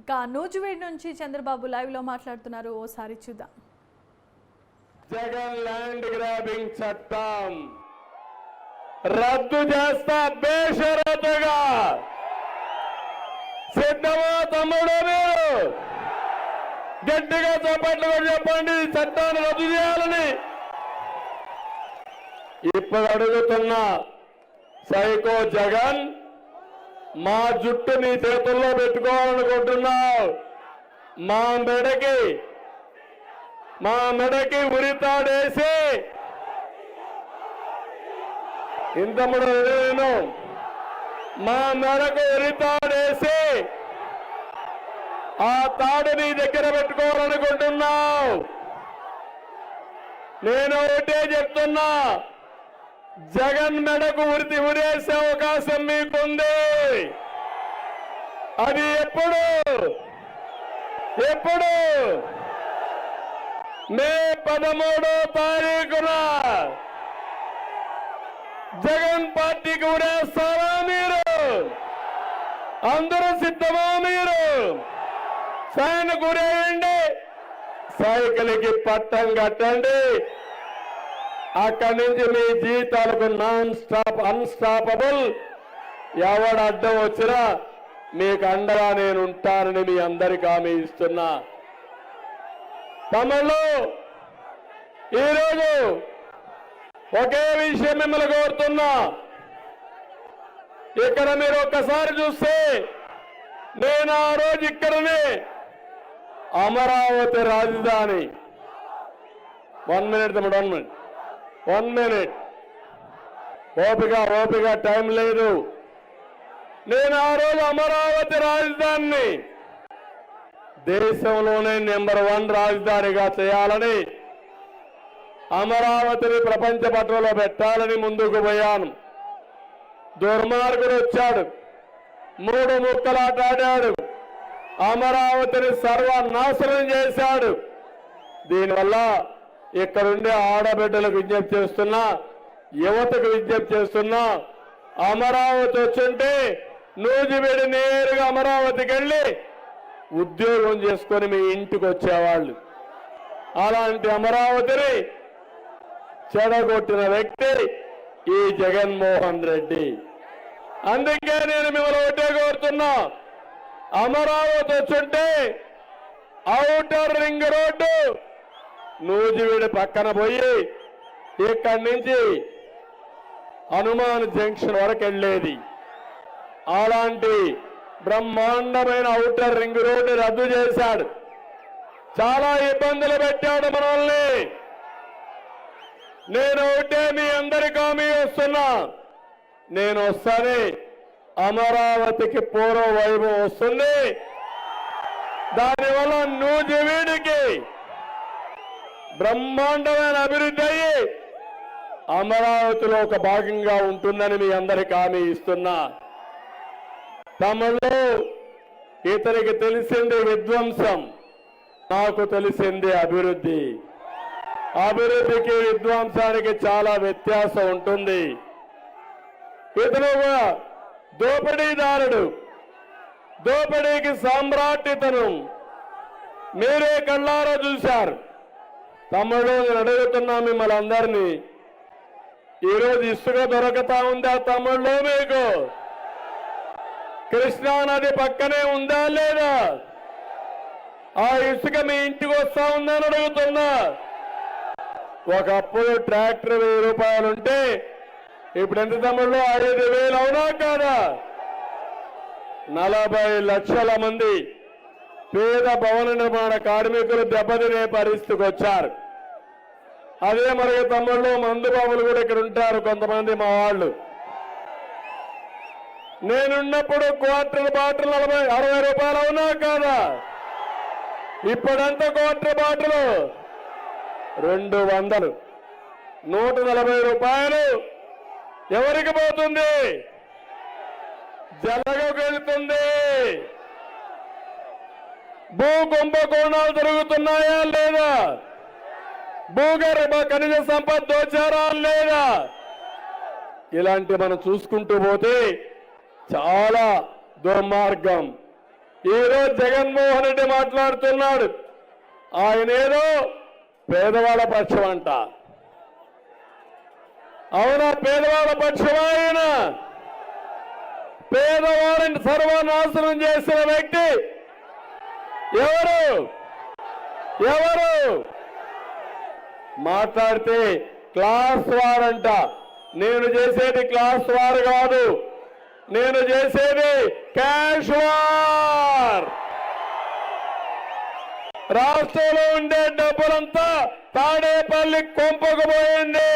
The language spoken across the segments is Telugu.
ఇక నూజివీడ్ నుంచి చంద్రబాబు లైవ్ లో మాట్లాడుతున్నారు, ఓసారి చూద్దాం. జగన్ ల్యాండ్ గ్రాబింగ్ చట్టం రద్దు చేస్తా బేషరతుగా. సిద్ధమా తమ్ముడు? మీరు గట్టిగా చప్పట్లు చెప్పండి, చట్టాన్ని రద్దు చేయాలని. ఇప్పుడు అడుగుతున్నా, సైకో జగన్, మా జుట్టు నీ చేతుల్లో పెట్టుకోవాలనుకుంటున్నావు. మా మెడకి ఉరితాడేసి ఇంతముడు నేను మా మెడకు ఉరితాడేసి ఆ తాడు నీ దగ్గర పెట్టుకోవాలనుకుంటున్నావు. నేను ఒకటే చెప్తున్నా, జగన్ మెడకు ఉరేసే అవకాశం మీకుంది. అది ఎప్పుడు మే 13వ తారీఖున జగన్ పార్టీకి ఉరేస్తారా మీరు? అందరూ సిద్ధమా? మీరు సైన్కు ఉరేయండి, సైకిల్కి పట్టం కట్టండి. అక్కడి నుంచి మీ జీవితాలకు నాన్ స్టాప్ అన్స్టాపబుల్. ఎవడు అడ్డం వచ్చినా మీకు అండగా నేను ఉంటానని మీ అందరికీ హామీ ఇస్తున్నా. తమలో ఈరోజు ఒకే విషయం మిమ్మల్ని కోరుతున్నా. ఇక్కడ మీరు ఒక్కసారి చూస్తే, నేను ఆ రోజు ఇక్కడనే అమరావతి రాజధాని 1 మినిట్ తమ్ముడు 1 మినిట్ ఓపిక టైం లేదు. నేను ఆ రోజు అమరావతి రాజధానిని దేశంలోనే నెంబర్ 1 రాజధానిగా చేయాలని, అమరావతిని ప్రపంచ పటంలో పెట్టాలని ముందుకు పోయాను. దుర్మార్గుడు వచ్చాడు, 3 ముక్కలాట ఆడాడు, అమరావతిని సర్వనాశనం చేశాడు. దీనివల్ల ఇక్కడుండే ఆడబిడ్డలకు విజ్ఞప్తి చేస్తున్నా, యువతకు విజ్ఞప్తి చేస్తున్నా, అమరావతి వచ్చుంటే నూజివీడు నేరుగా అమరావతికి వెళ్ళి ఉద్యోగం చేసుకొని మీ ఇంటికి వచ్చేవాళ్ళు. అలాంటి అమరావతిని చెడగొట్టిన వ్యక్తి ఈ జగన్మోహన్ రెడ్డి. అందుకే నేను మిమ్మల్ని ఒకటే కోరుతున్నా, అమరావతి వచ్చుంటే ఔటర్ రింగ్ రోడ్డు నూజివీడు పక్కన పోయి ఇక్కడి నుంచి హనుమాన్ జంక్షన్ వరకు వెళ్ళేది. అలాంటి బ్రహ్మాండమైన ఔటర్ రింగ్ రోడ్డు రద్దు చేశాడు. చాలా ఇబ్బందులు పెట్టాడు మనల్ని. నేను ఒకటే మీ అందరికీ హామీ ఇస్తున్నా, నేను వస్తానే అమరావతికి పూర్వ వైభవం వస్తుంది. దానివల్ల నూజివీడికి బ్రహ్మాండమైన అభివృద్ధి అయ్యి అమరావతిలో ఒక భాగంగా ఉంటుందని మీ అందరికీ హామీ ఇస్తున్నా. తమలో ఇతనికి తెలిసింది విధ్వంసం, నాకు తెలిసింది అభివృద్ధి. అభివృద్ధికి విధ్వంసానికి చాలా వ్యత్యాసం ఉంటుంది. ఇతను దోపిడీదారుడు, దోపిడీకి సామ్రాట్. ఇతను మీరే కళ్ళారా చూశారు. తమ్ముడు, నేను అడుగుతున్నా మిమ్మల్ని అందరినీ, ఈరోజు ఇసుక దొరకతా ఉందా తమ్ముళ్ళు? మీకు కృష్ణా నది పక్కనే ఉందా లేదా? ఆ ఇసుక మీ ఇంటికి వస్తా ఉందని అడుగుతున్నా. ఒకప్పుడు ట్రాక్టర్ 1000 రూపాయలుంటే ఇప్పుడు ఎంత తమ్ముళ్ళు? 5,000 అవునా కాదా? 40 లక్షల మంది పేద భవన నిర్మాణ కార్మికులు దెబ్బతినే పరిస్థితికి వచ్చారు. అదే మరి తమ్ముళ్ళు, మందు బాబులు కూడా ఇక్కడ ఉంటారు కొంతమంది మా వాళ్ళు. నేనున్నప్పుడు క్వార్టర్ బాటిల్ 60 రూపాయలు అవునా కాదా? ఇప్పుడంతా క్వార్టర్ బాటిల్ 200, 140 రూపాయలు. ఎవరికి పోతుంది? జలగకు వెళ్తుంది. భూ కుంభకోణాలు జరుగుతున్నాయా లేదా? భూగర్భ ఖనిజ సంపద దోచారా లేదా? ఇలాంటి మనం చూసుకుంటూ పోతే చాలా దుర్మార్గం. ఈరోజు జగన్మోహన్ రెడ్డి మాట్లాడుతున్నాడు. ఆయనేదో పేదవాళ్ళ పక్షం అంట. అవునా? పేదవాళ్ళ పక్షం ఆయన. పేదవాళ్ళని సర్వనాశనం చేసిన వ్యక్తి ఎవరు? ఎవరు? మాట్లాడితే క్లాస్ వార్ అంట. నేను చేసేది క్లాస్ వార్ కాదు, నేను చేసేది క్యాష్ వార్. రాష్ట్రంలో ఉండే డబ్బులంతా తాడేపల్లి కొంపకు పోయింది.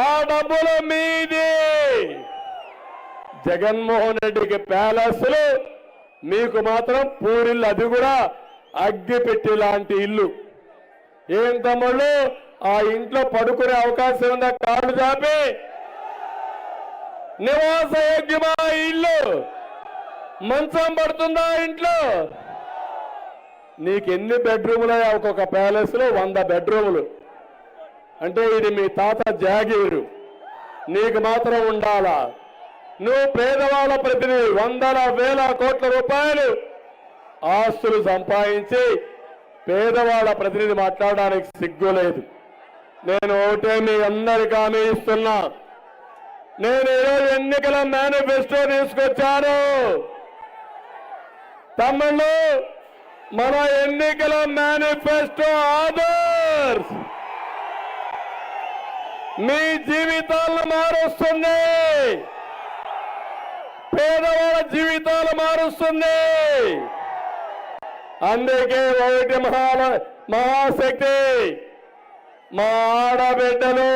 ఆ డబ్బులు మీది. జగన్మోహన్ రెడ్డికి ప్యాలెస్లు, మీకు మాత్రం పూరిల్లు, అది కూడా అగ్గిపెట్టి లాంటి ఇల్లు. ఏం తమ్ముళ్ళు, ఆ ఇంట్లో పడుకునే అవకాశం ఉందా? కాళ్ళు చాపి నివాస యోగ్యమా ఇల్లు? మంచం పడుతుందా ఇంట్లో? నీకు ఎన్ని బెడ్రూములు? ఒక్కొక్క ప్యాలెస్ లో 100 బెడ్రూములు. అంటే ఇది మీ తాత జాగీరు, నీకు మాత్రం ఉండాలా? నువ్వు పేదవాళ్ళ ప్రతినిధి. వందల వేల కోట్ల రూపాయలు ఆస్తులు సంపాదించి పేదవాళ్ళ ప్రతినిధి మాట్లాడడానికి సిగ్గు లేదు. నేను ఒకటే మీ అందరికీ హామీ ఇస్తున్నా, నేను ఈరోజు ఎన్నికల మేనిఫెస్టో తీసుకొచ్చాను. తమ్ముళ్ళు, మన ఎన్నికల మేనిఫెస్టో ఆదర్శ్ మీ జీవితాలను మారుస్తుంది, పేదవాళ్ళ జీవితాలు మారుస్తుంది. అందుకే ఒకటి మహాశక్తి, మా ఆడబిడ్డలు.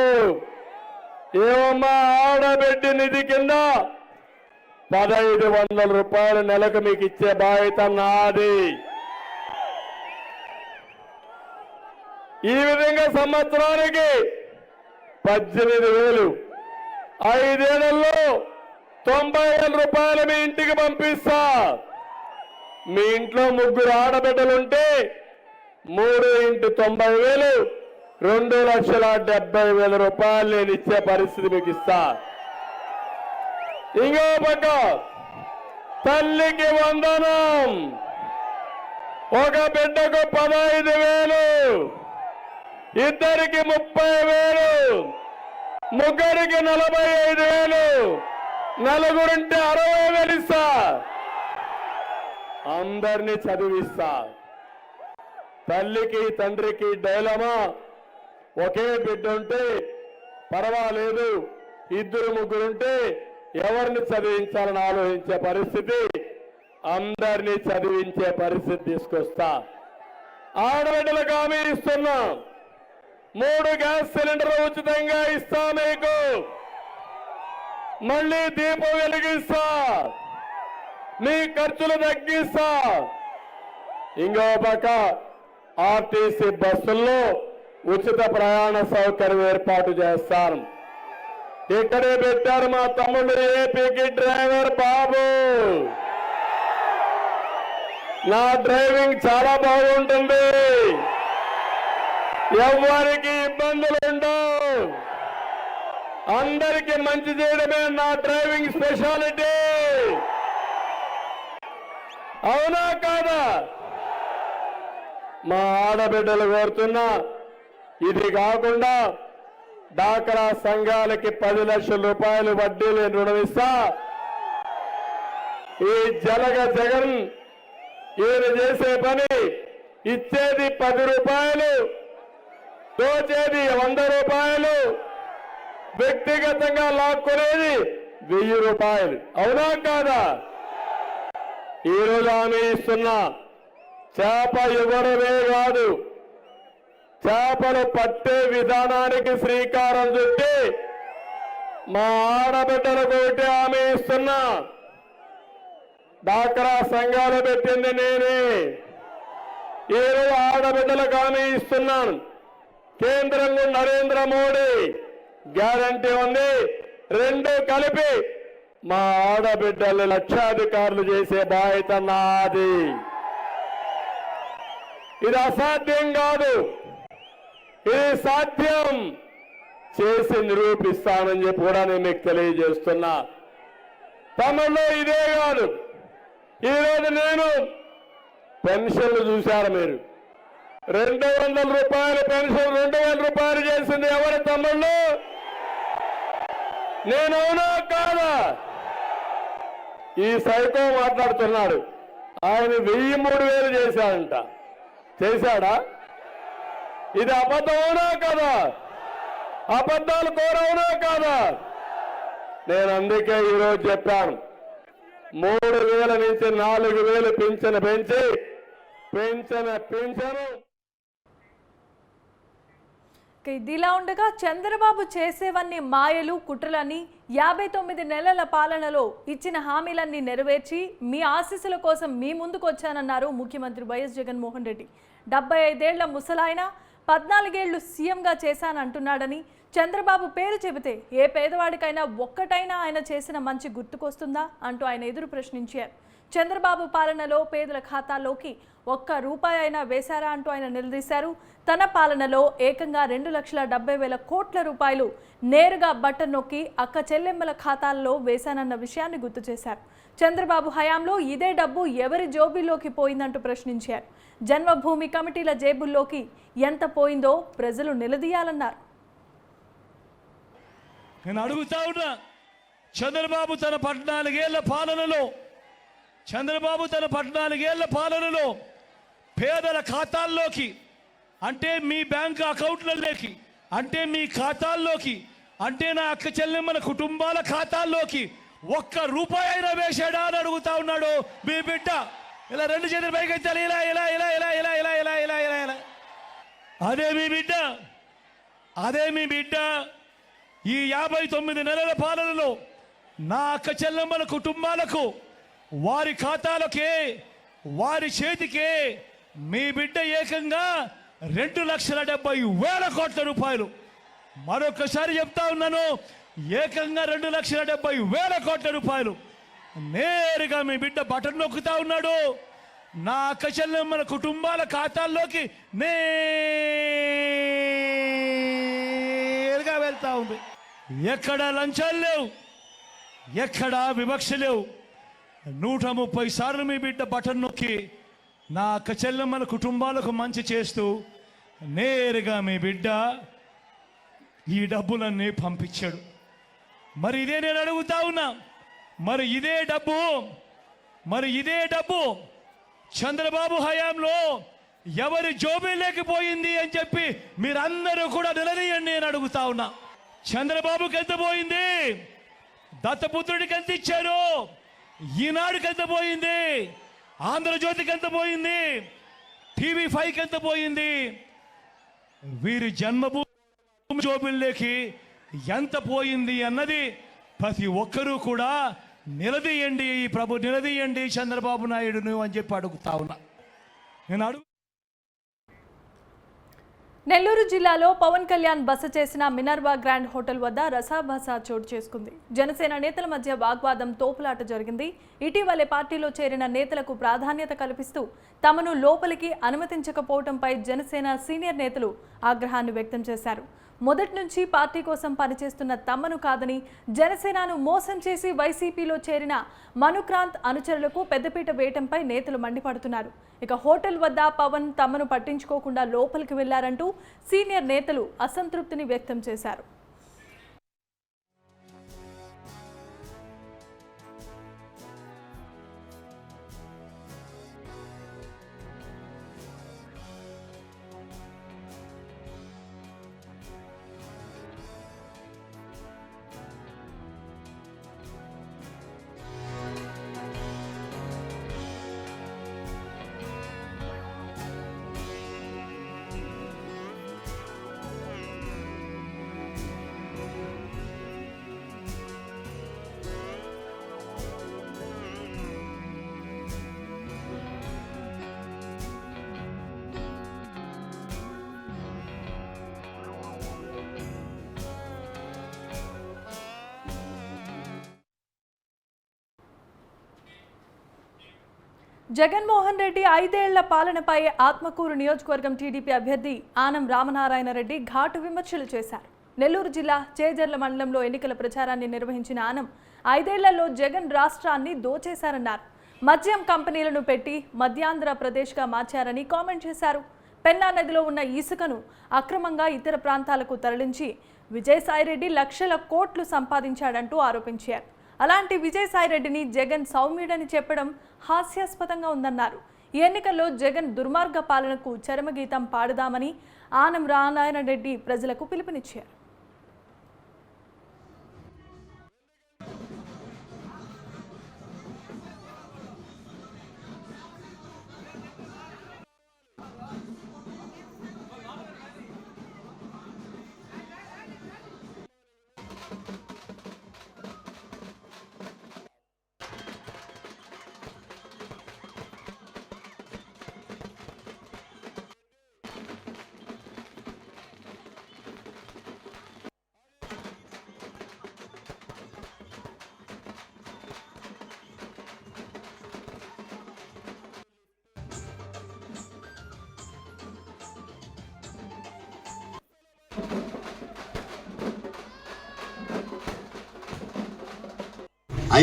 ఏమమ్మా, ఆడబిడ్డ నిధి కింద 1500 రూపాయలు నెలకు మీకు ఇచ్చే బాధ్యత నాది. ఈ విధంగా సంవత్సరానికి 18,000, 5 ఏళ్లలో 90,000 రూపాయలు మీ ఇంటికి పంపిస్తా. మీ ఇంట్లో 3 ఆడబిడ్డలుంటే 3 × 90,000, 2,70,000 రూపాయలు నేను ఇచ్చే పరిస్థితి మీకు ఇస్తా. ఇంకో పక్క తల్లికి వందనం, ఒక బిడ్డకు 15,000, ఇద్దరికి 30,000, ముగ్గురికి 45,000, నలుగురుంటే 60,000 ఇస్తా. అందరినీ చదివిస్తా. తల్లికి తండ్రికి డైలమా, ఒకే బిడ్డ ఉంటే పర్వాలేదు, 2 ముగ్గురుంటే ఎవరిని చదివించాలని ఆలోచించే పరిస్థితి, అందరినీ చదివించే పరిస్థితి తీసుకొస్తా. ఆడబిడ్డలకు హామీ ఇస్తున్నా, 3 గ్యాస్ సిలిండర్లు ఉచితంగా ఇస్తా మీకు. మళ్ళీ దీపం వెలిగిస్తా, మీ ఖర్చులు తగ్గిస్తా. ఇంకో పక్క ఆర్టీసీ బస్సుల్లో ఉచిత ప్రయాణ సౌకర్యం ఏర్పాటు చేస్తాను. ఇక్కడే పెట్టారు మా తమ్ముడు ఏపీకి డ్రైవర్ బాబు. నా డ్రైవింగ్ చాలా బాగుంటుంది, ఎవరికి ఇబ్బందులు ఉండవు, అందరికీ మంచి చేయడమే నా డ్రైవింగ్ స్పెషాలిటీ. అవునా కాదా? మా ఆడబిడ్డలు కోరుతున్నా, ఇది కాకుండా డాక్రా సంఘాలకి 10 లక్షల రూపాయలు వడ్డీ లేని రుణం ఇస్తా. ఈ జగన్ ఈయన చేసే పని, ఇచ్చేది 10 రూపాయలు, దోచేది 100 రూపాయలు, వ్యక్తిగతంగా లాక్కునేది 1000 రూపాయలు. అవునా కాదా? ఈరోజు హామీ ఇస్తున్నా, చేప ఇవ్వడమే కాదు, చేపలు పట్టే విధానానికి శ్రీకారం చుట్టి మా ఆడబిడ్డలకు ఒకటి హామీ ఇస్తున్నా. డాక్రా సంఘాలు పెట్టింది నేనే. ఈరోజు ఆడబిడ్డలకు హామీ ఇస్తున్నాను. కేంద్రంలో నరేంద్ర మోడీ గ్యారంటీ ఉంది, 2 కలిపి మా ఆడబిడ్డలు లక్షాధికారులు చేసే బాధ్యత నాది. ఇది అసాధ్యం కాదు, ఇది సాధ్యం చేసి నిరూపిస్తానని చెప్పి కూడా నేను మీకు తెలియజేస్తున్నా. తమలో ఇదే కాదు, ఈరోజు నేను పెన్షన్లు చూశారు మీరు. 200 రూపాయల పెన్షన్ 2000 రూపాయలు చేసింది ఎవరి తమ్ముళ్ళు? నేను అవునా కాదా? ఈ సైకో మాట్లాడుతున్నాడు. ఆయన 1000-3000 చేశాడంట. చేశాడా? ఇది అబద్ధం అవునా కాదా? అబద్ధాలు కోరవునా కాదా? నేను అందుకే ఈరోజు చెప్పాను, 3000 నుంచి 4000 పింఛను పెంచి పింఛను ఇదిలా ఉండగా చంద్రబాబు చేసేవన్నీ మాయలు కుట్రలని 59 నెలల పాలనలో ఇచ్చిన హామీలన్నీ నెరవేర్చి మీ ఆశీస్సుల కోసం మీ ముందుకు వచ్చానన్నారు ముఖ్యమంత్రి వైఎస్ జగన్మోహన్ రెడ్డి. 75 ఏళ్ల ముసలాయన 14 ఏళ్లు సీఎంగా చేశానంటున్నాడని, చంద్రబాబు పేరు చెబితే ఏ పేదవాడికైనా ఒక్కటైనా ఆయన చేసిన మంచి గుర్తుకొస్తుందా అంటూ ఆయన ఎదురు ప్రశ్నించారు. చంద్రబాబు పాలనలో పేదల ఖాతాల్లోకి ₹1 అయినా వేశారా అంటూ ఆయన నిలదీశారు. తన పాలనలో ఏకంగా 2,70,000 కోట్ల రూపాయలు నేరుగా బటన్ నొక్కి అక్క చెల్లెమ్మల ఖాతాల్లో వేశానన్న విషయాన్ని గుర్తు చేశారు. చంద్రబాబు హయాంలో ఇదే డబ్బు ఎవరి జోబీల్లోకి పోయిందంటూ ప్రశ్నించారు. జన్మభూమి కమిటీల జేబుల్లోకి ఎంత పోయిందో ప్రజలు నిలదీయాలన్నారు. నేను అడుగుతా ఉన్నా, చంద్రబాబు తన 14 ఏళ్ల పాలనలో పేదల ఖాతాల్లోకి, అంటే మీ బ్యాంక్ అకౌంట్లలోకి, అంటే మీ ఖాతాల్లోకి, అంటే నా అక్క చెల్లెమ్మల కుటుంబాల ఖాతాల్లోకి ₹1 అయినా వేశాడా అని అడుగుతా ఉన్నాడు మీ బిడ్డ. ఇలా 2 చేతులు పైకెత్తాలి, ఇలా ఇలా ఇలా ఇలా ఇలా ఇలా ఇలా ఇలా ఇలా ఇలా. అదే మీ బిడ్డ ఈ 59 నెలల పాలనలో నా అక్క చెల్లెమ్మల కుటుంబాలకు, వారి ఖాతాలకే, వారి చేతికే మీ బిడ్డ ఏకంగా 2,70,000 కోట్ల రూపాయలు. మరొకసారి చెప్తా ఉన్నాను, ఏకంగా 2,70,000 కోట్ల రూపాయలు నేరుగా మీ బిడ్డ బటన్ నొక్కుతా ఉన్నాడు. నా అక్క చెల్లెమ్మల కుటుంబాల ఖాతాల్లోకి నేరుగా వెళ్తా ఉంది. ఎక్కడా లంచాలు లేవు, ఎక్కడా వివక్ష లేవు. 130 సార్లు మీ బిడ్డ బటన్ నొక్కి నా అక్క చెల్లెమ్మల కుటుంబాలకు మంచి చేస్తూ నేరుగా మీ బిడ్డ ఈ డబ్బులన్నీ పంపించాడు. మరి ఇదే నేను అడుగుతా ఉన్నా, మరి ఇదే డబ్బు చంద్రబాబు హయాంలో ఎవరి జోబీలోకి పోయింది అని చెప్పి మీరందరూ కూడా నిలదీయండి నేను అడుగుతా ఉన్నా. చంద్రబాబుకి ఎంత పోయింది? దత్తపుత్రుడికి ఎంత ఇచ్చారు? ఈనాడుకి ఎంత పోయింది? ఆంధ్రజ్యోతికి ఎంత పోయింది? TV5కి ఎంత పోయింది? వీరి జన్మభూమి జోబుల్లోకి ఎంత పోయింది అన్నది ప్రతి ఒక్కరూ కూడా నిలదీయండి, నిలదీయండి చంద్రబాబు నాయుడును అని చెప్పి అడుగుతా ఉన్నా. నెల్లూరు జిల్లాలో పవన్ కళ్యాణ్ బస చేసిన మినర్వా గ్రాండ్ హోటల్ వద్ద రసాభాస చోటు చేసుకుంది. జనసేన నేతల మధ్య వాగ్వాదం, తోపులాట జరిగింది. ఇటీవలే పార్టీలో చేరిన నేతలకు ప్రాధాన్యత కల్పిస్తూ తమను లోపలికి అనుమతించకపోవడంపై జనసేన సీనియర్ నేతలు ఆగ్రహాన్ని వ్యక్తం చేశారు. మొదటి నుంచి పార్టీ కోసం పనిచేస్తున్న తమను కాదని జనసేనను మోసం చేసి వైసీపీలో చేరిన మనుక్రాంత్ అనుచరులకు పెద్దపీట వేయటంపై నేతలు మండిపడుతున్నారు. ఇక హోటల్ వద్ద పవన్ తమను పట్టించుకోకుండా లోపలికి వెళ్లారంటూ సీనియర్ నేతలు అసంతృప్తిని వ్యక్తం చేశారు. జగన్మోహన్ రెడ్డి 5 ఏళ్ల పాలనపై ఆత్మకూరు నియోజకవర్గం టీడీపీ అభ్యర్థి ఆనం రామనారాయణ రెడ్డి ఘాటు విమర్శలు చేశారు. నెల్లూరు జిల్లా చేజర్ల మండలంలో ఎన్నికల ప్రచారాన్ని నిర్వహించిన ఆనం 5 ఏళ్లలో జగన్ రాష్ట్రాన్ని దోచేశారన్నారు. మద్యం కంపెనీలను పెట్టి మధ్యాంధ్రప్రదేశ్గా మార్చారని కామెంట్ చేశారు. పెన్నా నదిలో ఉన్న ఇసుకను అక్రమంగా ఇతర ప్రాంతాలకు తరలించి విజయసాయిరెడ్డి లక్షల కోట్లు సంపాదించాడంటూ ఆరోపించారు. అలాంటి విజయసాయిరెడ్డిని జగన్ సౌమ్యుడని చెప్పడం హాస్యాస్పదంగా ఉందన్నారు. ఈ ఎన్నికల్లో జగన్ దుర్మార్గ పాలనకు చరమగీతం పాడుదామని ఆనం రామనారాయణ రెడ్డి ప్రజలకు పిలుపునిచ్చారు.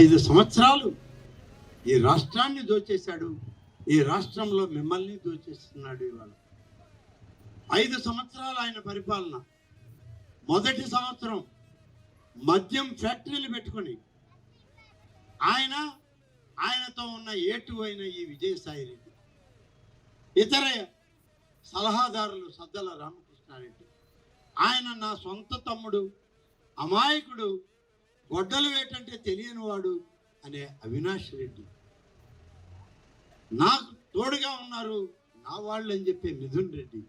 ఐదు సంవత్సరాలు ఈ రాష్ట్రాన్ని దోచేశాడు. ఈ రాష్ట్రంలో మిమ్మల్ని దోచేస్తున్నాడు. ఇవాళ 5 సంవత్సరాలు ఆయన పరిపాలన. మొదటి సంవత్సరం మద్యం ఫ్యాక్టరీలు పెట్టుకొని ఆయనతో ఉన్న ఏటు అయిన ఈ విజయసాయిరెడ్డి, ఇతర సలహాదారులు సద్దల రామకృష్ణారెడ్డి, ఆయన నా సొంత తమ్ముడు, అమాయకుడు, గొడ్డలు వేటంటే తెలియనివాడు అనే అవినాష్ రెడ్డి, నాకు తోడుగా ఉన్నారు నా వాళ్ళు అని చెప్పే మిథున్ రెడ్డి,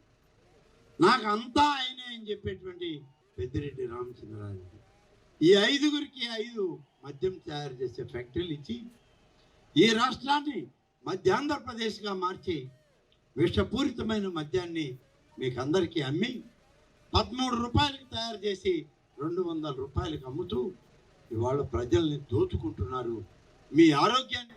నాకు అంతా ఆయనే అని చెప్పేటువంటి పెద్దిరెడ్డి రామచంద్రారెడ్డి, ఈ 5గురికి 5 మద్యం తయారు చేసే ఫ్యాక్టరీలు ఇచ్చి ఈ రాష్ట్రాన్ని మధ్యాంధ్రప్రదేశ్గా మార్చి విషపూరితమైన మద్యాన్ని మీకు అందరికీ అమ్మి 13 రూపాయలకి తయారు చేసి 200 రూపాయలకి అమ్ముతూ ఇవాళ ప్రజల్ని దోచుకుంటున్నారు. మీ ఆరోగ్యాన్ని.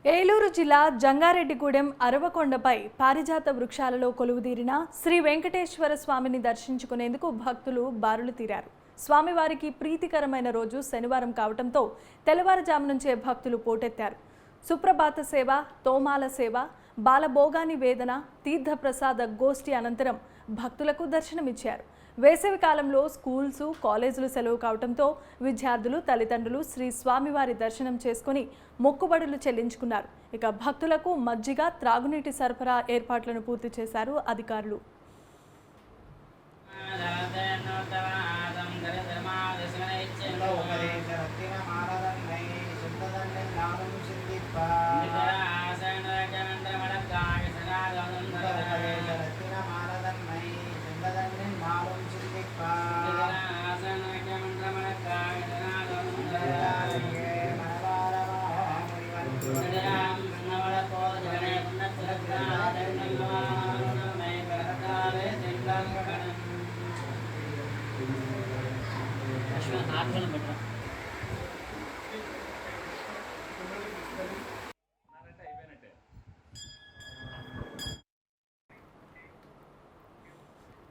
ఏలూరు జిల్లా జంగారెడ్డిగూడెం అరవకొండపై పారిజాత వృక్షాలలో కొలువుదీరిన శ్రీ వెంకటేశ్వర స్వామిని దర్శించుకునేందుకు భక్తులు బారులు తీరారు. స్వామివారికి ప్రీతికరమైన రోజు శనివారం కావడంతో తెల్లవారుజాము నుంచే భక్తులు పోటెత్తారు. సుప్రభాత సేవ, తోమాల సేవ, బాలభోగాని వేదన, తీర్థప్రసాద గోష్ఠి అనంతరం భక్తులకు దర్శనమిచ్చారు. వేసవి కాలంలో స్కూల్స్, కాలేజీలు సెలవు కావడంతో విద్యార్థులు, తల్లిదండ్రులు శ్రీ స్వామివారి దర్శనం చేసుకుని మొక్కుబడులు చెల్లించుకున్నారు. ఇక భక్తులకు మజ్జిగ, త్రాగునీటి సరఫరా ఏర్పాట్లను పూర్తి చేశారు అధికారులు.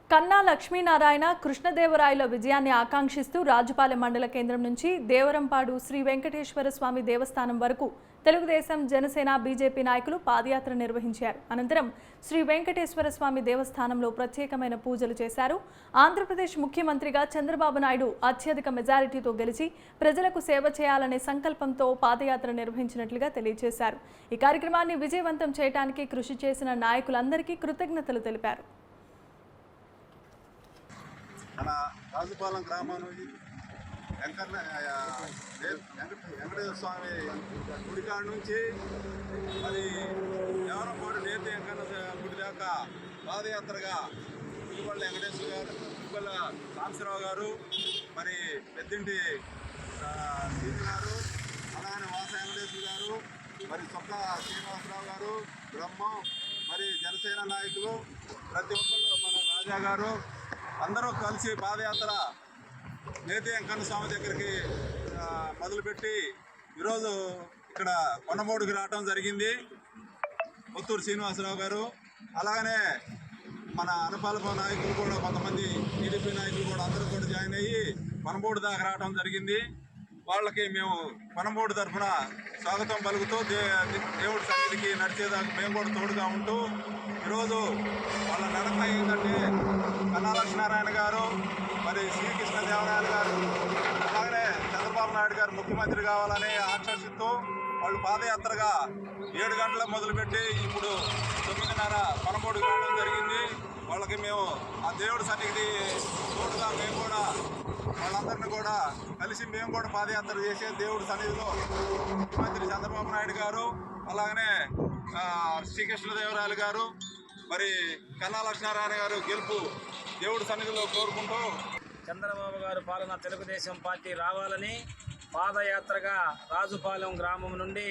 కన్నా లక్ష్మీనారాయణ కృష్ణదేవరాయల విజయాన్ని ఆకాంక్షిస్తూ రాజుపాలెం మండల కేంద్రం నుంచి దేవరంపాడు శ్రీ వెంకటేశ్వర స్వామి దేవస్థానం వరకు తెలుగుదేశం, జనసేన, బీజేపీ నాయకులు పాదయాత్ర నిర్వహించారు. అనంతరం శ్రీ వెంకటేశ్వర స్వామి దేవస్థానంలో ప్రత్యేకమైన పూజలు చేశారు. ఆంధ్రప్రదేశ్ ముఖ్యమంత్రిగా చంద్రబాబు నాయుడు అత్యధిక మెజారిటీతో గెలిచి ప్రజలకు సేవ చేయాలనే సంకల్పంతో పాదయాత్ర నిర్వహించినట్లుగా తెలియజేశారు. ఈ కార్యక్రమాన్ని విజయవంతం చేయడానికి కృషి చేసిన నాయకులందరికీ కృతజ్ఞతలు తెలిపారు. మన రాజుపాలెం గ్రామం నుంచి వెంకటేశ్వర స్వామి గుడికాడ నుంచి మరి దేవరంపాడు నేతి వెంకన్న గుడి దాకా పాదయాత్రగా పులిపల్లి వెంకటేశ్వర గారు, పులిపల్ల సాంబశివరావు గారు, మరి పెద్దింటి సీని గారు, అలాగే వాస వెంకటేశ్వర గారు, మరి సొక్క శ్రీనివాసరావు గారు, బ్రహ్మం, మరి జనసేన నాయకులు ప్రతి ఒక్కళ్ళు, మన రాజా గారు అందరూ కలిసి పాదయాత్ర నేతి వెంకన్న స్వామి దగ్గరికి మొదలుపెట్టి ఈరోజు ఇక్కడ కొండమూడికి రావడం జరిగింది. కొత్తూరు శ్రీనివాసరావు గారు, అలాగనే మన అనపాలప నాయకులు కూడా కొంతమంది టీడీపీ నాయకులు కూడా అందరూ కూడా జాయిన్ అయ్యి కొండమూడి దాకా రావడం జరిగింది. వాళ్ళకి మేము పనమూడు తరఫున స్వాగతం పలుకుతూ దేవుడి సన్నిధికి నడిచేదాకా మేము కూడా తోడుగా ఉంటూ ఈరోజు వాళ్ళ నడక ఏంటంటే కన్నా లక్ష్మీనారాయణ గారు, మరి శ్రీకృష్ణదేవరాయలు గారు, అలాగనే చంద్రబాబు నాయుడు గారు ముఖ్యమంత్రి కావాలని ఆకాంక్షిస్తూ వాళ్ళు పాదయాత్రగా 7 గంటలకు మొదలుపెట్టి ఇప్పుడు 9:30 పనమూడు కావడం జరిగింది. వాళ్ళకి మేము ఆ దేవుడి సన్నిధి తోడుగా మేము కూడా వాళ్ళందరినీ కూడా కలిసి మేము కూడా పాదయాత్ర చేసే దేవుడి సన్నిధిలో ముఖ్యమంత్రి చంద్రబాబు నాయుడు గారు, అలాగనే శ్రీకృష్ణదేవరాయలు గారు, మరి కన్నా లక్ష్మీనారాయణ గారు గెలుపు దేవుడి సన్నిధిలో కోరుకుంటూ చంద్రబాబు గారు పాలన తెలుగుదేశం పార్టీ రావాలని పాదయాత్రగా రాజుపాలెం గ్రామం నుండి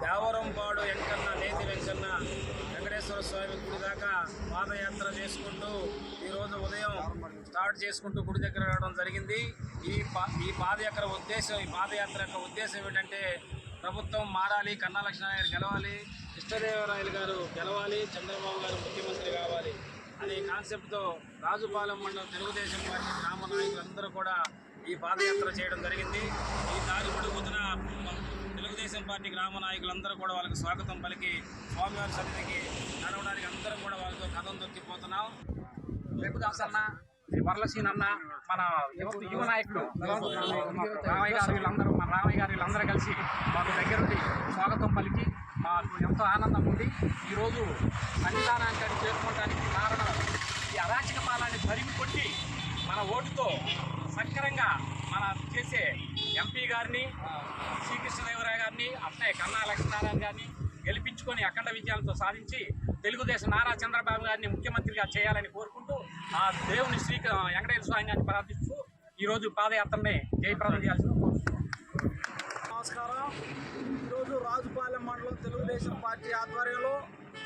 దేవరంపాడు వెంకన్న నేతి వెంకన్న వెంకటేశ్వర స్వామి గుడి దాకా పాదయాత్ర చేసుకుంటూ ఈరోజు ఉదయం స్టార్ట్ చేసుకుంటూ గుడి దగ్గర రావడం జరిగింది. ఈ పాదయాత్ర యొక్క ఉద్దేశం ఏంటంటే ప్రభుత్వం మారాలి, కన్నా లక్ష్మీనారాయణ గారు గెలవాలి, కృష్ణదేవరాయలు గారు గెలవాలి, చంద్రబాబు గారు ముఖ్యమంత్రి కావాలి అనే కాన్సెప్ట్తో రాజుపాలెం మండలం తెలుగుదేశం పార్టీ గ్రామ నాయకులందరూ కూడా ఈ పాదయాత్ర చేయడం జరిగింది. ఈ దారి పొడుగుతున్న తెలుగుదేశం పార్టీ గ్రామ నాయకులందరూ కూడా వాళ్ళకి స్వాగతం పలికి స్వామివారి సన్నిధికి నడవడానికి అందరూ కూడా వాళ్ళతో కథం తొక్కిపోతున్నాం. వెంకటదాసన్న, వరలక్ష్మీ అన్న, మన యువ నాయకుడు రామయ్య గారు వీళ్ళందరూ కలిసి మాకు దగ్గరుండి స్వాగతం పలికి మాకు ఎంతో ఆనందం ఉంది. ఈరోజు సన్నిధానానికి చేరుకోవడానికి కారణం ఈ అరాచక పాలనని తరిమి కొట్టి మన ఓటుతో సక్రంగా మన చేసే ఎంపీ గారిని, శ్రీకృష్ణదేవరాయ గారిని, అట్లే కన్నా లక్ష్మీనారాయణ గారిని గెలిపించుకొని అఖండ విజయాలతో సాధించి తెలుగుదేశం నారా చంద్రబాబు గారిని ముఖ్యమంత్రిగా చేయాలని కోరుకుంటూ ఆ దేవుని వెంకటేశ్వర స్వామి గారిని ప్రార్థిస్తూ ఈరోజు పాదయాత్రని జయప్రదం చేయాల్సిన నమస్కారం. ఈరోజు రాజుపాలెం మండలం తెలుగుదేశం పార్టీ ఆధ్వర్యంలో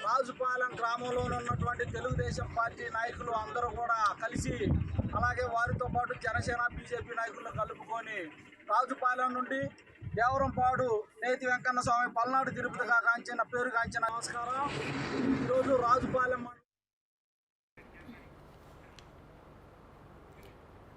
రాజుపాలెం గ్రామంలో ఉన్నటువంటి తెలుగుదేశం పార్టీ నాయకులు అందరూ కూడా కలిసి, అలాగే వారితో పాటు జనసేన బీజేపీ నాయకులను కలుపుకొని రాజుపాలెం నుండి దేవరంపాడు నేతి వెంకన్న స్వామి పల్నాడు తిరుపతిగా పేరుగాంచిన నమస్కారం. ఈరోజు రాజుపాలెం